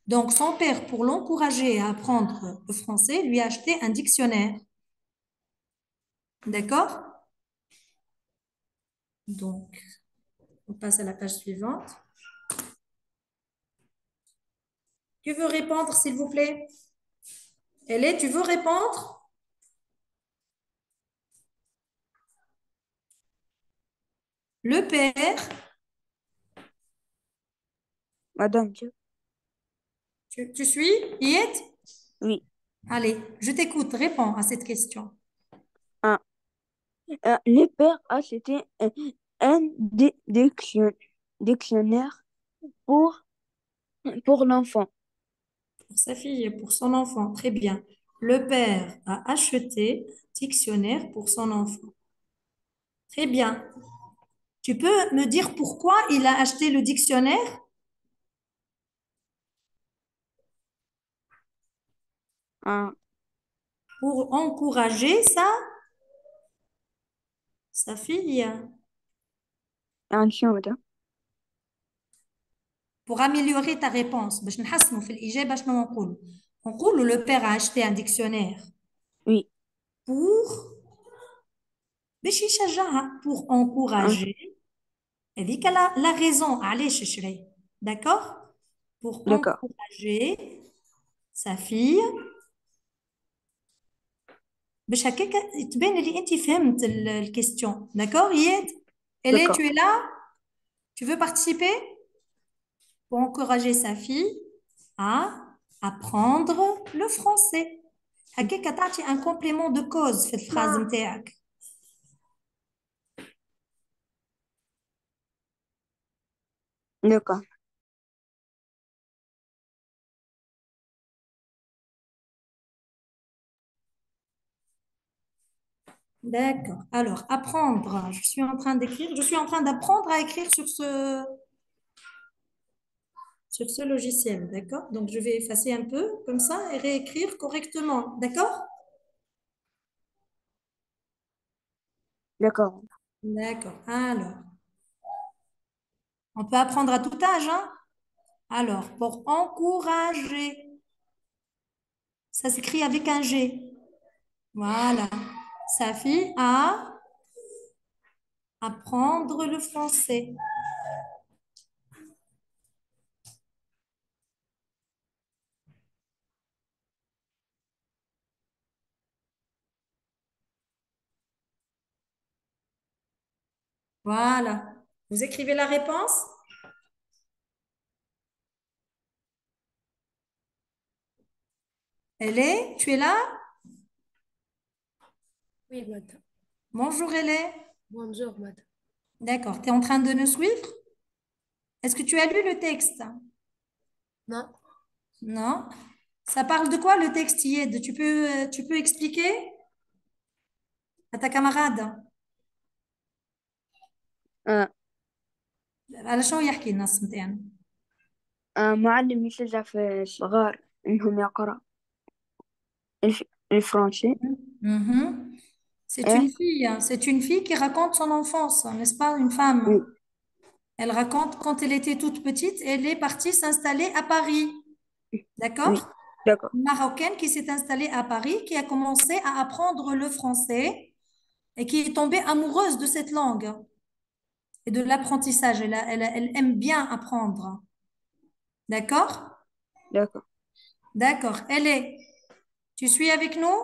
Donc, son père, pour l'encourager à apprendre le français, lui a acheté un dictionnaire. D'accord? Donc, on passe à la page suivante. Qui veut répondre, s'il vous plaît? Elle est, tu veux répondre? Le père, Madame, tu suis? Y est? oui. Allez, je t'écoute, réponds à cette question. Ah, le père a acheté un dictionnaire pour, pour l'enfant. Pour sa fille et pour son enfant, très bien. Le père a acheté un dictionnaire pour son enfant. Très bien. Tu peux me dire pourquoi il a acheté le dictionnaire? Ah, Pour encourager sa fille. attention, madame. Pour améliorer ta réponse. باش نحسنوا في الإجابة شنو نقول؟ نقول le père a acheté un dictionnaire Oui, pour باش يشجعها pour ah, encourager هذيك la raison علاش شري. D'accord? Pour d'accord, encourager sa fille باش هكاك تبان اللي انت فهمت الكيستيون. D'accord Yed? Elle, tu d'accord, es là? Tu veux participer? Pour encourager sa fille à apprendre le français. هكاك تعطي un complément de cause في الفراز نتاعك. d'accord, D'accord. Alors, apprendre. Je suis en train d'écrire. Je suis en train d'apprendre à écrire sur ce logiciel. D'accord? Donc, je vais effacer un peu comme ça et réécrire correctement. D'accord? d'accord. D'accord. Alors, on peut apprendre à tout âge, hein? Alors, pour encourager, ça s'écrit avec un G. Voilà. Sa fille à apprendre le français. Voilà. Vous écrivez la réponse? Elle est? Tu es là? Oui, madame. Bonjour, elle est. Bonjour, madame. D'accord. Tu es en train de nous suivre? Est-ce que tu as lu le texte? Non, Non. Ça parle de quoi le texte, Yed? Tu peux expliquer à ta camarade? آه على شو يحكي النص متاعنا؟ معلم يشجع في الصغار إنهم يقرأ الفرنسي. Mhm. C'est une إيه fille, hein. C'est une fille qui raconte son enfance, n'est-ce pas? Une oui, femme. Elle raconte quand elle était toute petite, elle est partie s'installer à Paris. oui, D'accord? d'accord, Une Marocaine qui s'est installée à Paris, qui a commencé à apprendre le français et qui est tombée amoureuse de cette langue et de l'apprentissage. Elle aime bien apprendre. D'accord? d'accord. D'accord. Elle est. Tu suis avec nous?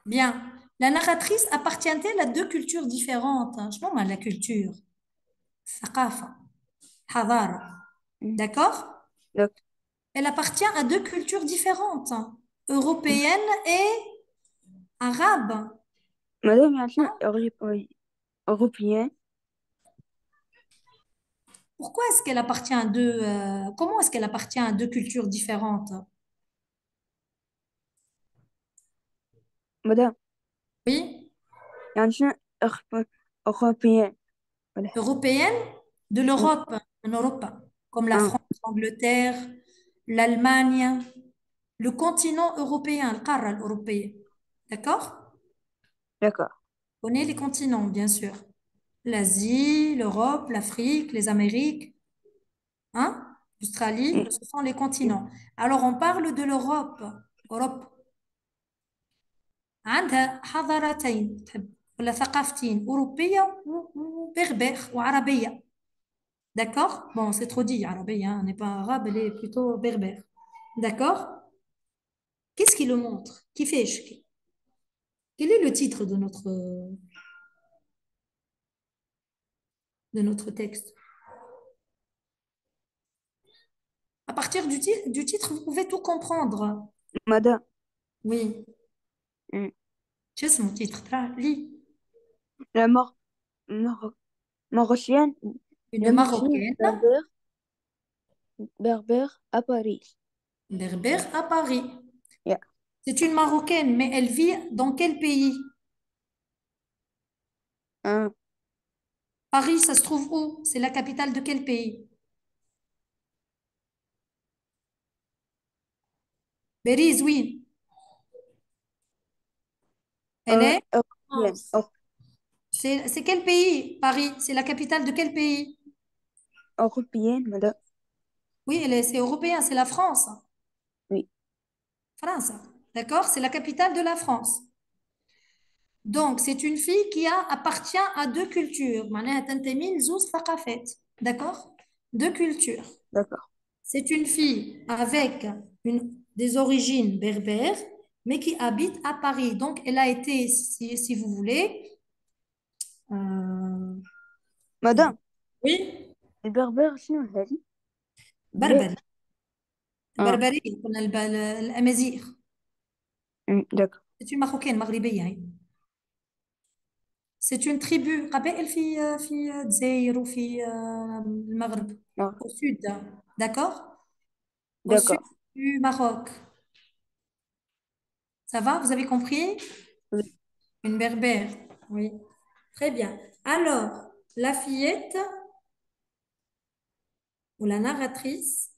Bien. La narratrice appartient-elle à deux cultures différentes? Je sais pas, la culture. ثقافة. حضارة. Mm, D'accord? d'accord. Elle appartient à deux cultures différentes, européenne et arabe. Madame Yasmin européen. Pourquoi est-ce qu'elle appartient à deux, comment est-ce qu'elle appartient à deux cultures différentes? Madame Oui, Yasmin européen. Voilà. européenne de Mm, l'Europe, en Europe, comme la ah, France, l'Angleterre, l'Allemagne, le continent européen, le قارة الأوروبية. D'accord? d'accord. On connaît les continents, bien sûr. L'Asie, l'Europe, l'Afrique, les Amériques, hein? L'Australie, Mm, ce sont les mm, continents. Alors, on parle de l'Europe. Europe. عندها حضارتين ولا ثقافتين أوروبية وبربر وعربية. D'accord? Bon, c'est trop dit, arabe, hein. Elle n'est pas arabe, elle est plutôt berbère. D'accord? Qu'est-ce qui le montre? Qui fait? Quel est le titre de notre texte? À partir du titre, vous pouvez tout comprendre. Madame Oui. mm, C'est mon titre. Là, lis. la Mar- Marocaine, Une la Marocaine Marocaine berbère à Paris. berbère à Paris. Yeah. C'est une Marocaine, mais elle vit dans quel pays? Ah, Paris, ça se trouve où? C'est la capitale de quel pays? Belize, oui. Elle est? européenne. France. C'est quel pays? Paris, c'est la capitale de quel pays? Européenne, madame. Oui, c'est européen, c'est la France. Oui, France, d'accord? C'est la capitale de la France. Donc, c'est une fille appartient à deux cultures. معناها تنتمي لزوز ثقافات. D'accord? Deux cultures. d'accord. C'est une fille avec des origines berbères, mais qui habite à Paris. Donc, elle a été, si vous voulez, euh, Madame, oui, البربر شنو هذه؟ بلاد. بربري. اه البربرية قلنا الأمازيغ. d'accord. C'est une Marocaine, Maghribiة هي. C'est une tribu قبائل في الجزائر وفي المغرب Ah, au sud, d'accord? Au sud d'accord. du Maroc. Ça va? Vous avez compris? Oui. Une berbère, oui. Très bien. Alors, la fillette ou la narratrice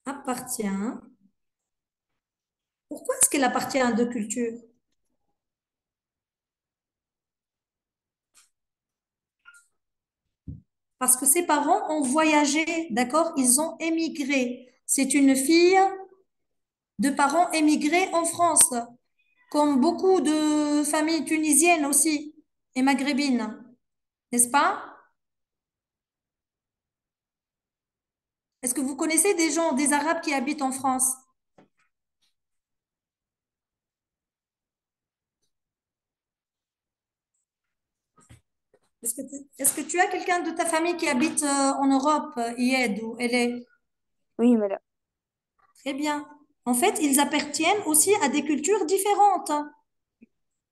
appartient. Pourquoi est-ce qu'elle appartient à deux cultures? Parce que ses parents ont voyagé, d'accord? Ils ont émigré. C'est une fille de parents émigrés en France, comme beaucoup de familles tunisiennes aussi et maghrébines, n'est-ce pas? Est-ce que vous connaissez des gens, des Arabes qui habitent en France? Est-ce que tu as quelqu'un de ta famille qui habite en Europe, Ied, ou elle est Oui, madame. très bien. En fait, ils appartiennent aussi à des cultures différentes, hein,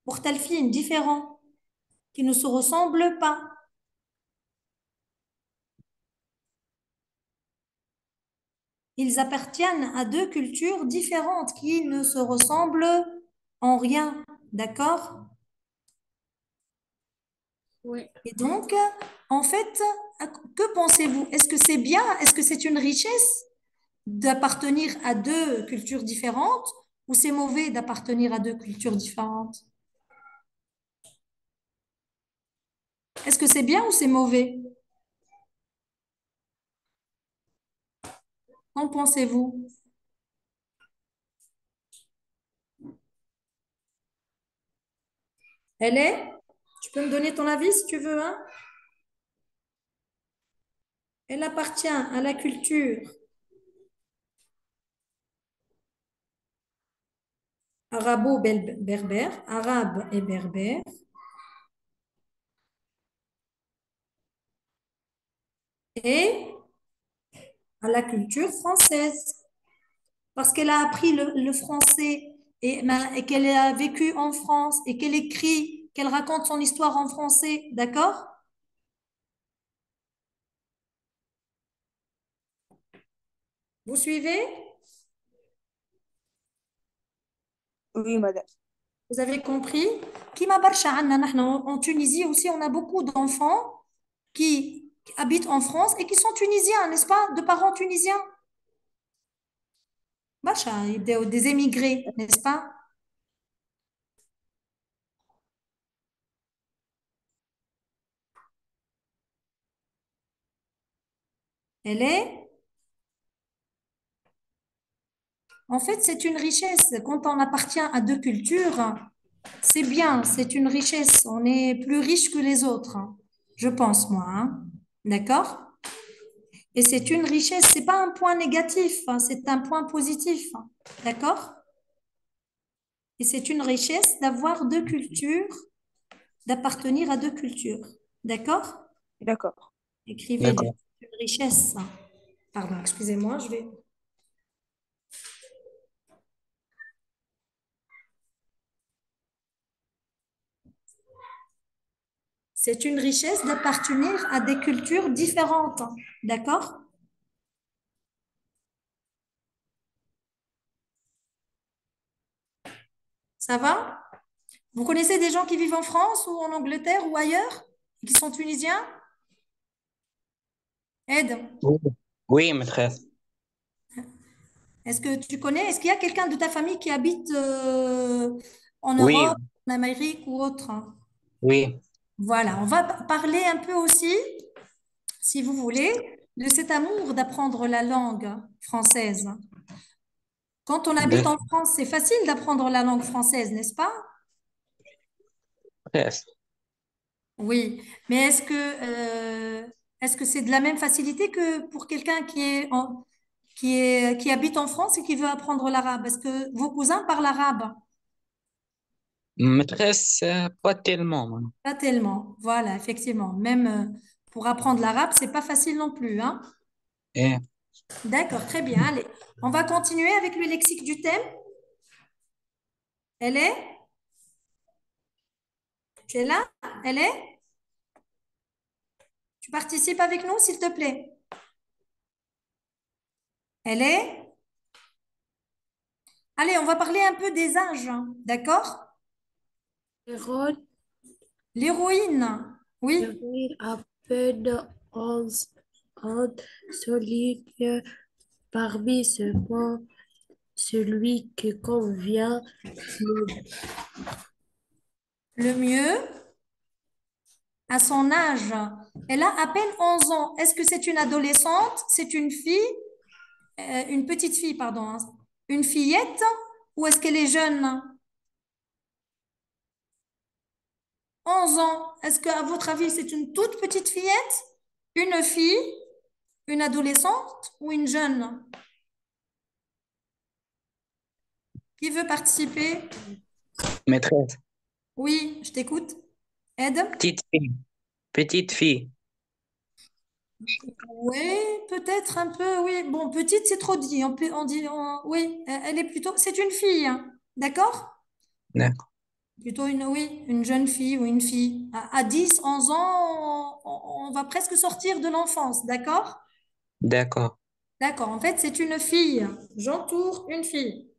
mukhtalfin, différents, qui ne se ressemblent pas. Ils appartiennent à deux cultures différentes qui ne se ressemblent en rien. D'accord? Oui. Et donc, en fait, que pensez-vous? Est-ce que c'est bien? Est-ce que c'est une richesse d'appartenir à deux cultures différentes ou c'est mauvais d'appartenir à deux cultures différentes? Est-ce que c'est bien ou c'est mauvais? Qu'en pensez-vous? Elle est? Tu peux me donner ton avis si tu veux, hein? Elle appartient à la culture arabo-berbère, arabe et berbère, et à la culture française, parce qu'elle a appris le français et qu'elle a vécu en France et qu'elle écrit, qu'elle raconte son histoire en français, d'accord? Vous suivez? Oui, madame. Vous avez compris? كيما برشا عنا نحن en Tunisie aussi, on a beaucoup d'enfants qui habitent en France et qui sont tunisiens, n'est-ce pas? De parents tunisiens. برشا يبداو des émigrés, n'est-ce pas? Elle est, en fait, c'est une richesse. Quand on appartient à deux cultures, c'est bien, c'est une richesse. On est plus riche que les autres, hein, je pense, moi, hein. D'accord? Et c'est une richesse, c'est pas un point négatif, hein, c'est un point positif, hein. D'accord? Et c'est une richesse d'avoir deux cultures, d'appartenir à deux cultures. D'accord? D'accord. Écrivez D'accord. une richesse. Pardon, excusez-moi, je vais. C'est une richesse d'appartenir à des cultures différentes. D'accord? Ça va? Vous connaissez des gens qui vivent en France ou en Angleterre ou ailleurs et qui sont tunisiens? Ed, Oui, oui, maîtresse. est-ce que tu connais, est-ce qu'il y a quelqu'un de ta famille qui habite en Oui, Europe, en Amérique ou autre? oui. Voilà, on va parler un peu aussi, si vous voulez, cet amour d'apprendre la langue française. Quand on habite en D'accord. France, c'est facile d'apprendre la langue française, n'est-ce pas? Presque. Oui, mais est-ce que c'est de la même facilité que pour quelqu'un qui habite en France et qui veut apprendre l'arabe? Est-ce que vos cousins parlent arabe? Maîtresse, pas tellement, moi. Pas tellement. Voilà, effectivement. Même pour apprendre l'arabe, c'est pas facile non plus, hein? Et D'accord, très bien. Allez, on va continuer avec le lexique du thème. Elle est? Tu es là? Elle est? Tu participes avec nous, s'il te plaît. Elle est? Allez, on va parler un peu des âges, hein, d'accord? Hérode, L'héroïne, oui. héroïne à peine 11 ans, souligne parmi ce mot celui qui convient le Le mieux, à son âge, elle a à peine 11 ans. Est-ce que c'est une adolescente? C'est une fille? Une petite fille, pardon, hein. Une fillette? Ou est-ce qu'elle est jeune? 11 ans. Est-ce qu'à votre avis, c'est une toute petite fillette? Une fille? Une adolescente? Ou une jeune? Qui veut participer? maîtresse, Oui, je t'écoute. Aide? petite fille. Petite fille. Oui, peut-être un peu, oui. Bon, petite, c'est trop dit. Oui, elle est plutôt, c'est une fille, hein. D'accord? D'accord. Plutôt oui, une jeune fille ou une fille. À 10, 11 ans, on va presque sortir de l'enfance, d'accord? D'accord. D'accord, en fait, c'est une fille. J'entoure une fille.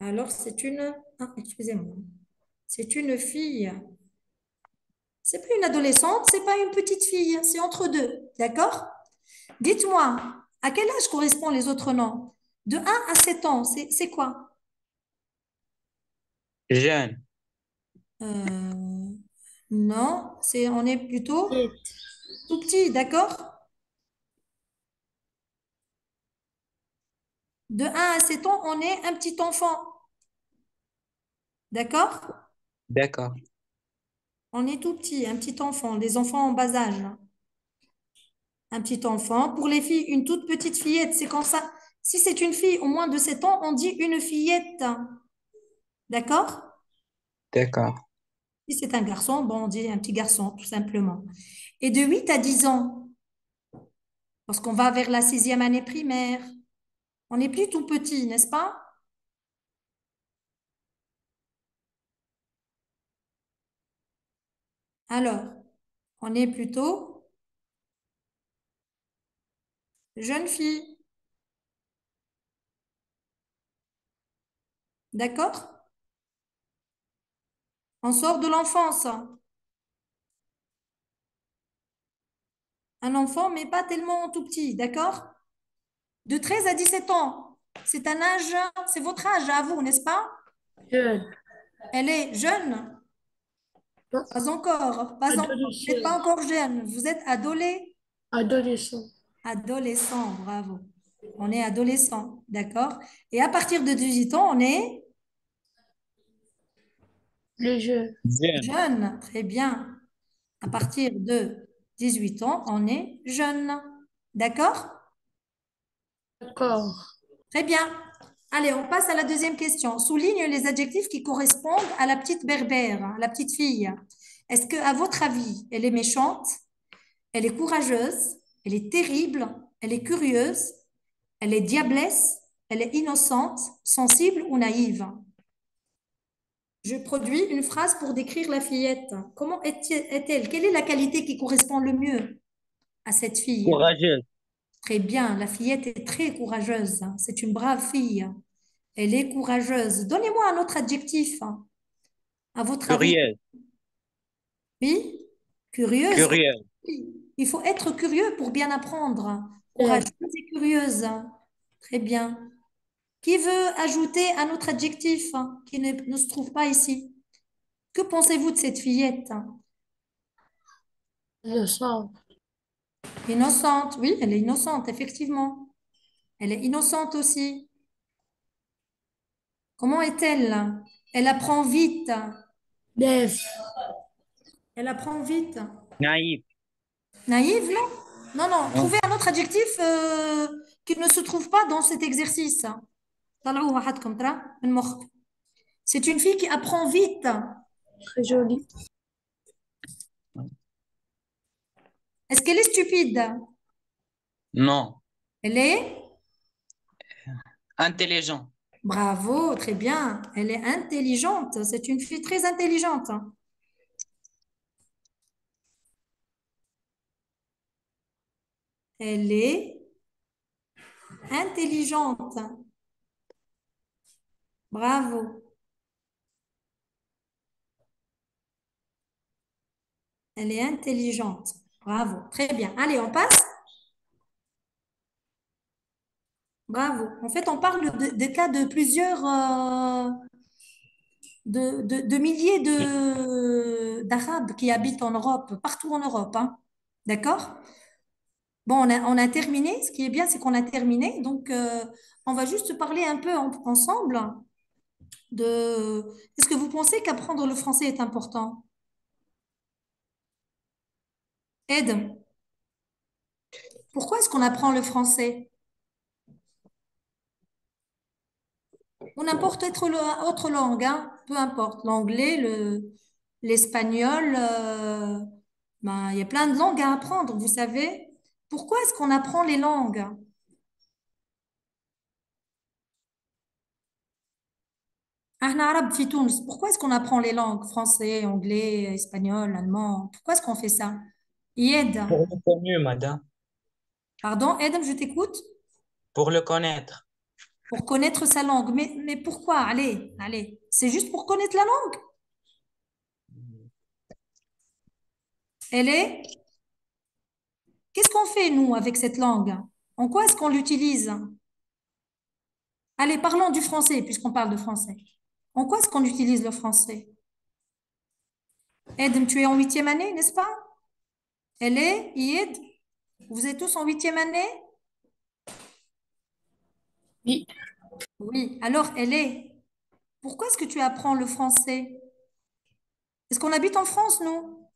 Alors, excusez-moi. C'est une fille. C'est pas une adolescente, c'est pas une petite fille, c'est entre deux, d'accord? Dites-moi, à quel âge correspondent les autres noms? De 1 à 7 ans, c'est quoi? Jeune. Euh, non, on est plutôt tête. tout petit, d'accord? De 1 à 7 ans, on est un petit enfant, d'accord? D'accord. On est tout petit, un petit enfant, des enfants en bas âge. Un petit enfant. Pour les filles, une toute petite fillette, c'est comme ça. Si c'est une fille au moins de 7 ans, on dit une fillette, d'accord? D'accord. Si c'est un garçon, bon, on dit un petit garçon, tout simplement. Et de 8 à 10 ans, lorsqu'on va vers la 6e année primaire, on n'est plus tout petit, n'est-ce pas? Alors, on est plutôt jeune fille, d'accord? On sort de l'enfance. Un enfant, mais pas tellement tout petit, d'accord? De 13 à 17 ans, c'est un âge, c'est votre âge à vous, n'est-ce pas? Jeune, Elle est jeune, non, pas encore, vous n'êtes pas adolescent, encore jeune, vous êtes adolescent, adolescent, bravo. On est adolescent, d'accord? Et à partir de 18 ans, on est le jeune, Jeune. jeune, très bien. À partir de 18 ans, on est jeune, d'accord? d'accord, Très bien. Allez, on passe à la deuxième question. Souligne les adjectifs qui correspondent à la petite berbère, à la petite fille. Est-ce que, à votre avis, elle est méchante? Elle est courageuse, elle est terrible, elle est curieuse, elle est diablesse, elle est innocente, sensible ou naïve. Je produis une phrase pour décrire la fillette. Comment est-elle? Quelle est la qualité qui correspond le mieux à cette fille? Courageuse. Très bien, la fillette est très courageuse. C'est une brave fille. Elle est courageuse. Donnez-moi un autre adjectif. À votre avis, Curieuse. oui? Curieuse. Curieuse. Oui. Il faut être curieux pour bien apprendre. jeune, Courageuse et curieuse. Très bien. Qui veut ajouter un autre adjectif qui ne se trouve pas ici? Que pensez-vous de cette fillette? Innocent. Innocente, oui, elle est innocente, effectivement. Elle est innocente aussi. Comment est-elle? Elle apprend vite. Lève. Elle apprend vite. Naïf. Naïve, non? Non, non. Non. Trouvez un autre adjectif qui ne se trouve pas dans cet exercice. طلعوه واحدكم ترى من مخك. C'est une fille qui apprend vite. Très joli. Est-ce qu'elle est stupide? Non. Elle est? Intelligent. Bravo, très bien. Elle est intelligente. C'est une fille très intelligente. Elle est intelligente. Bravo. Elle est intelligente. Bravo. Très bien. Allez, on passe. Bravo. En fait, on parle de cas de plusieurs, de milliers d'Arabes qui habitent en Europe, partout en Europe, hein. D'accord? Bon, on a terminé. Ce qui est bien, c'est qu'on a terminé. Donc, on va juste parler un peu ensemble de... Est-ce que vous pensez qu'apprendre le français est important? Ed, pourquoi est-ce qu'on apprend le français? Ou n'importe autre langue, hein, peu importe. L'anglais, l'espagnol, ben, il y a plein de langues à apprendre, vous savez. Pourquoi est-ce qu'on apprend les langues? إحنا عرب في تونس. Pourquoi est-ce qu'on apprend les langues? Français, anglais, espagnol, allemand. Pourquoi est-ce qu'on fait ça? Yed. Pour le connu, madame. Pardon, Edem, je t'écoute. Pour le connaître. Pour connaître sa langue. Mais pourquoi? Allez, allez. C'est juste pour connaître la langue. Elle est... Qu'est-ce qu'on fait, nous, avec cette langue? En quoi est-ce qu'on l'utilise? Allez, parlons du français, puisqu'on parle de français. En quoi est-ce qu'on utilise le français? Edem, tu es en huitième année, n'est-ce pas? Elle est, Yed, vous êtes tous en huitième année? Oui. Oui. Alors, elle est. Pourquoi est-ce que tu apprends le français? Est-ce qu'on habite en France, nous?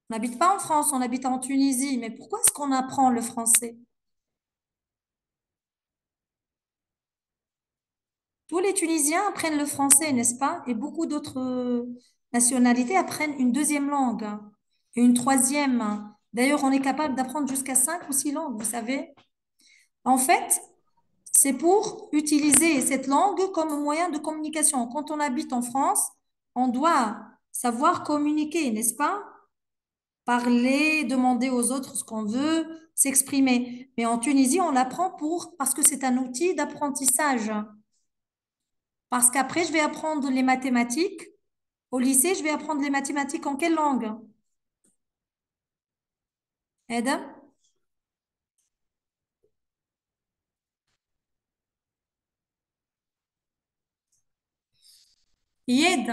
On n'habite pas en France, on habite en Tunisie. Mais pourquoi est-ce qu'on apprend le français? Tous les Tunisiens apprennent le français, n'est-ce pas? Et beaucoup d'autres nationalités apprennent une deuxième langue et une troisième. D'ailleurs, on est capable d'apprendre jusqu'à 5 ou 6 langues, vous savez. En fait, c'est pour utiliser cette langue comme moyen de communication. Quand on habite en France, on doit savoir communiquer, n'est-ce pas? Parler, demander aux autres ce qu'on veut, s'exprimer. Mais en Tunisie, on l'apprend parce que c'est un outil d'apprentissage. Parce qu'après, je vais apprendre les mathématiques. Au lycée, je vais apprendre les mathématiques en quelle langue? Adam? Yed?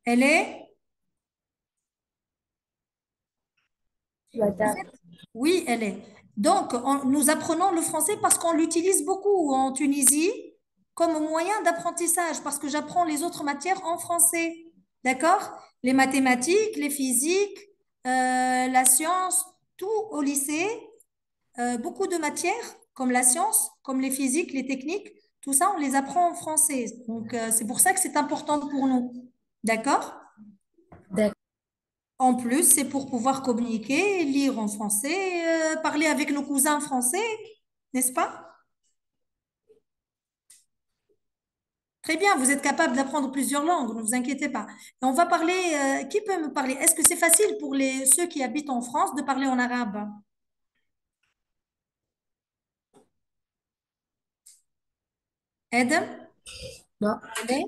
Elle est? Madame. Oui, elle est. Donc, nous apprenons le français parce qu'on l'utilise beaucoup en Tunisie comme moyen d'apprentissage, parce que j'apprends les autres matières en français. D'accord? Les mathématiques, les physiques, la science, tout au lycée, beaucoup de matières comme la science, comme les physiques, les techniques, tout ça, on les apprend en français. Donc, c'est pour ça que c'est important pour nous. D'accord? D'accord. En plus, c'est pour pouvoir communiquer, lire en français, parler avec nos cousins français, n'est-ce pas? Très bien, vous êtes capable d'apprendre plusieurs langues, ne vous inquiétez pas. Et on va parler, qui peut me parler? Est-ce que c'est facile pour ceux qui habitent en France de parler en arabe? Edem? Non. Allez.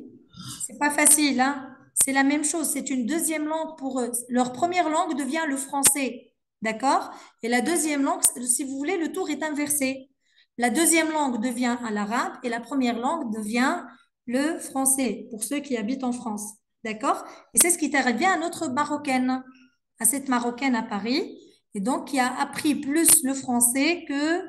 C'est pas facile, hein? C'est la même chose, c'est une deuxième langue pour eux. Leur première langue devient le français. d'accord? Et la deuxième langue, si vous voulez, le tour est inversé. La deuxième langue devient l'arabe et la première langue devient le français pour ceux qui habitent en France, d'accord? Et c'est ce qui est arrivé à notre Marocaine, à cette Marocaine à Paris, et donc qui a appris plus le français que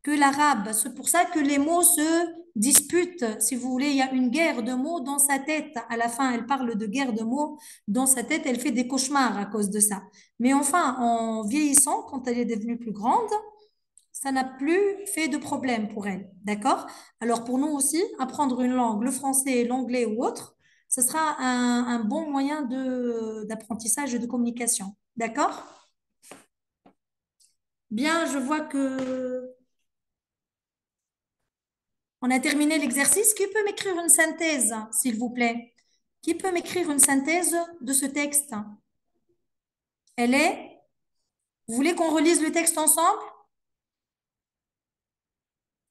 l'arabe. C'est pour ça que les mots se disputent. Si vous voulez, il y a une guerre de mots dans sa tête. À la fin, elle parle de guerre de mots dans sa tête. Elle fait des cauchemars à cause de ça. Mais enfin, en vieillissant, quand elle est devenue plus grande, ça n'a plus fait de problème pour elle. D'accord? Alors pour nous aussi, apprendre une langue, le français, l'anglais ou autre, ce sera un bon moyen d'apprentissage et de communication. D'accord? Bien, je vois que on a terminé l'exercice. Qui peut m'écrire une synthèse, s'il vous plaît? Qui peut m'écrire une synthèse de ce texte? Elle est? Vous voulez qu'on relise le texte ensemble?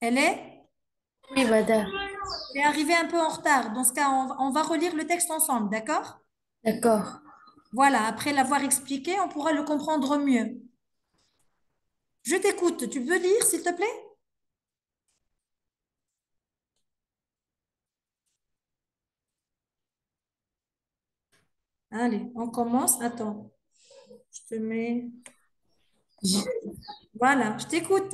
Elle est? Oui, madame. Elle est arrivée un peu en retard. Dans ce cas, on va relire le texte ensemble, d'accord? D'accord. Voilà, après l'avoir expliqué, on pourra le comprendre mieux. Je t'écoute. Tu peux lire, s'il te plaît? Allez, on commence. Attends, je te mets. Voilà, je t'écoute.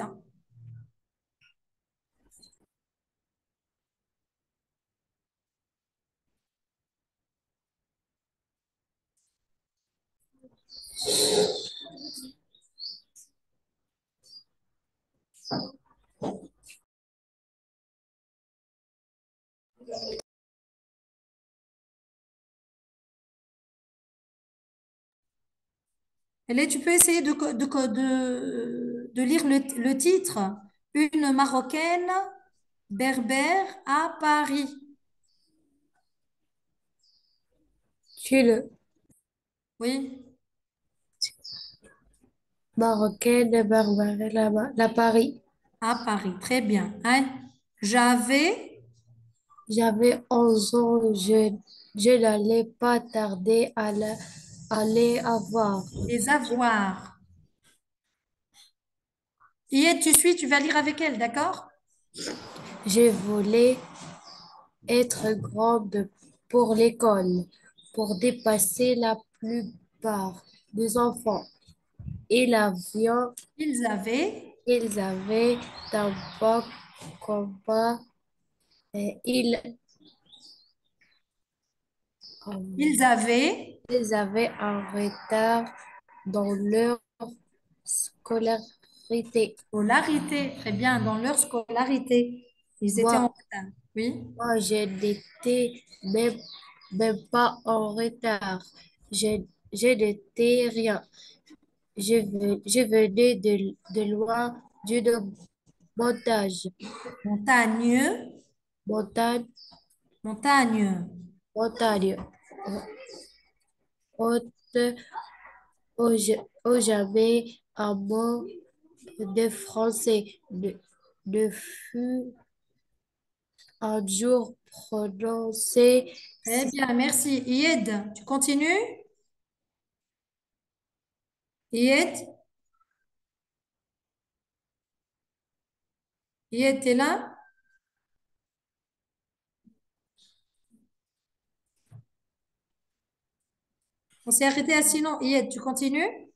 Tu peux essayer de lire le titre. Une Marocaine berbère à Paris. Une Oui, Marocaine de Barbara la Paris. à Paris. Très bien. Hein? J'avais J'avais 11 ans, je n'allais pas tarder à les avoir. des avoirs. Et tu suis, tu vas lire avec elle, d'accord? Je voulais être grande pour l'école, pour dépasser la plupart des enfants. Ils avaient, Ils avaient, ils avaient un bon combat et ils avaient ils avaient un retard dans leur scolarité. scolarité. Très bien, dans leur scolarité. Ils étaient en Moi, retard. Oui. moi, je n'étais même pas en retard. Je n'étais rien. Je venais de loin d'une montagne, Montagne, montagne, montagne. montagne haute où j'avais un mot de français. Ne fut un jour prononcé. Très bien, merci. Yed, tu continues? Yed, Yed, t'es là? On s'est arrêté à sinon. Yed, tu continues?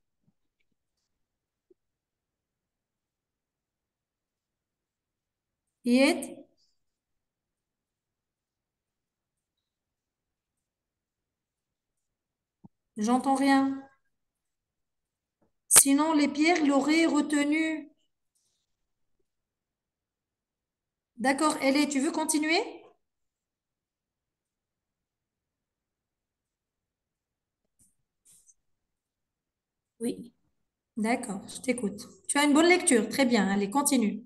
Yed, j'entends rien. Sinon, les pierres l'auraient retenu. D'accord, tu veux continuer? Oui. D'accord, je t'écoute. Tu as une bonne lecture, très bien. Allez, continue.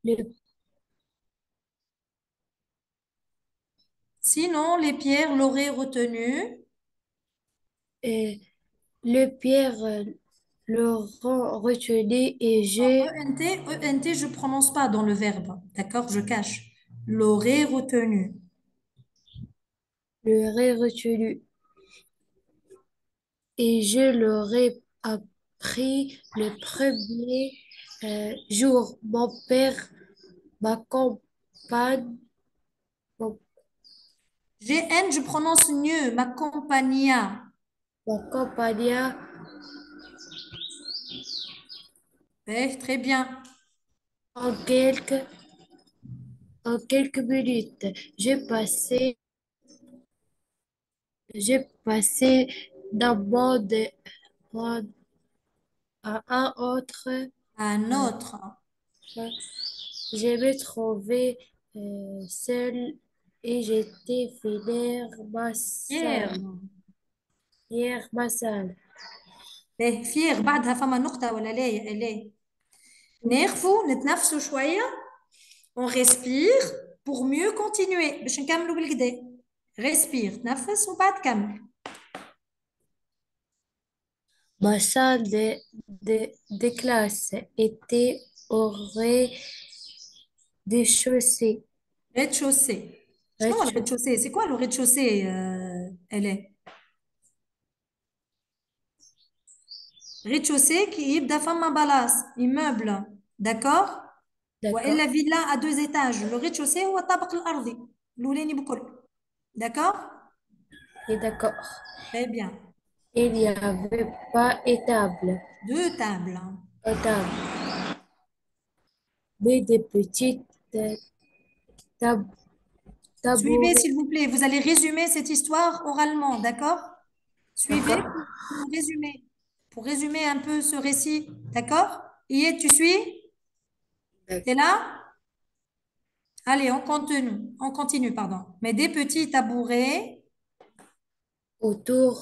Le, Sinon, les pierres l'auraient retenu. euh, le Pierre le retenu et j'ai ENT, ENT, je prononce pas dans le verbe. D'accord, je cache. l'aurait retenu. l'aurais retenu. Et je l'aurais appris le premier jour. Mon père m'accompagne, GN, je prononce mieux, m'accompagna. m'accompagna Très bien. en quelques minutes. J'ai passé d'un monde à un autre. Un Euh, autre. Je me trouvais seule et j'étais Fier. Hier ma salle. فير بعدها فما نقطة ولا لا يا إله؟ ناخفوا نتنفسوا شوية. On respire pour mieux continuer. باش نكملوا بالكدا. Respire, تنفس وبعد كمل. Ma salle de classe était au rez-de-chaussée. Rez-de-chaussée. شنو هو Rez-de-chaussée. الريد-شوسيه؟ سي كوا لو ريد-شوسيه إله؟ rez-de-chaussée qui يبدا فما بلاص immeuble. D'accord. D'accord. والا فيلا à 2 étages. Le rez-de-chaussée هو الطابق الأرضي الأولاني بكل. D'accord. Et d'accord. Très bien. Il n'y avait pas étable. 2 tables. Étable. Mais des petites tab- Suivez, tabourets. s'il vous plaît. Vous allez résumer cette histoire oralement, d'accord? Suivez D'accord. pour résumer. Pour résumer un peu ce récit, d'accord? Yé, tu suis? T'es là? Allez, on continue, pardon. Mais des petits tabourets Autour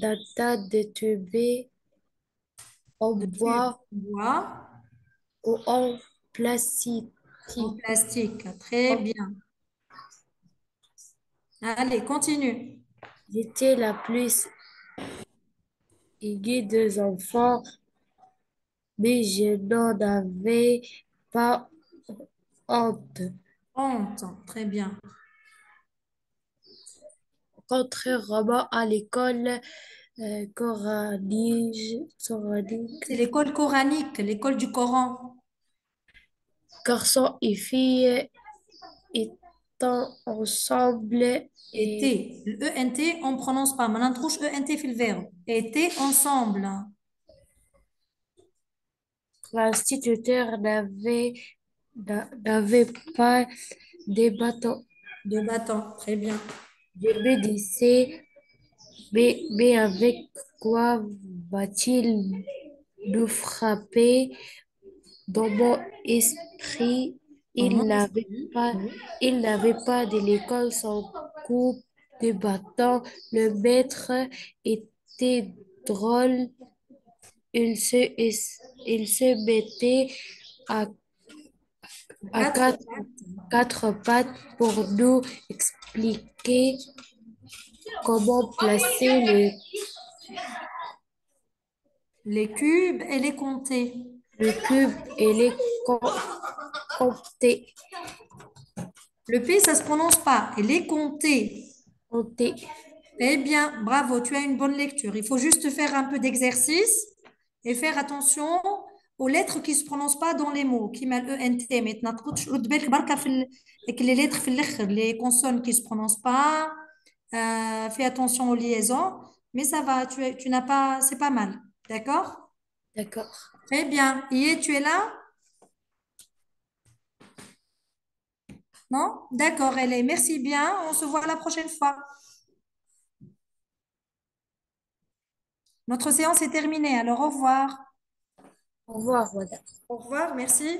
d'un tas de tubes en de tubes bois en bois, ou en plastique. en plastique. Très bien. Allez, continue. J'étais la plus aiguë des enfants, mais je n'en avais pas honte. Honte. Très bien. Contrairement à l'école coranique, C'est l'école coranique, l'école du Coran. garçons et filles étant ensemble et Était. Le ENT, on ne prononce pas. Maintenant, trouche ENT fait le verbe. Étaient ensemble. l'instituteur n'avait pas de bâton. De bâton. Très bien. Je me disais, mais avec quoi va-t-il nous frapper? Dans mon esprit, Dans mon il n'avait esprit. pas, Oui. il n'avait pas de l'école sans coup de bâton. Le maître était drôle. Il se mettait à, à Quatre quatre, pattes. quatre pattes pour nous expliquer comment placer Les cubes et les compter. le cube et les compter. Le P, ça se prononce pas. Et les compter. Compter. Eh bien, bravo, tu as une bonne lecture. Il faut juste faire un peu d'exercice et faire attention aux lettres qui ne se prononcent pas dans les mots, qui mal ENT. Maintenant, رد بالك بركة les lettres في الآخر, les consonnes qui ne se prononcent pas. Fais attention aux liaisons, mais ça va, tu n'as pas, c'est pas mal. D'accord? D'accord. Très bien. Yé, tu es là? Non? D'accord, elle est. Merci bien. On se voit la prochaine fois. Notre séance est terminée. Alors, au revoir. Au revoir, madame. Au revoir, merci.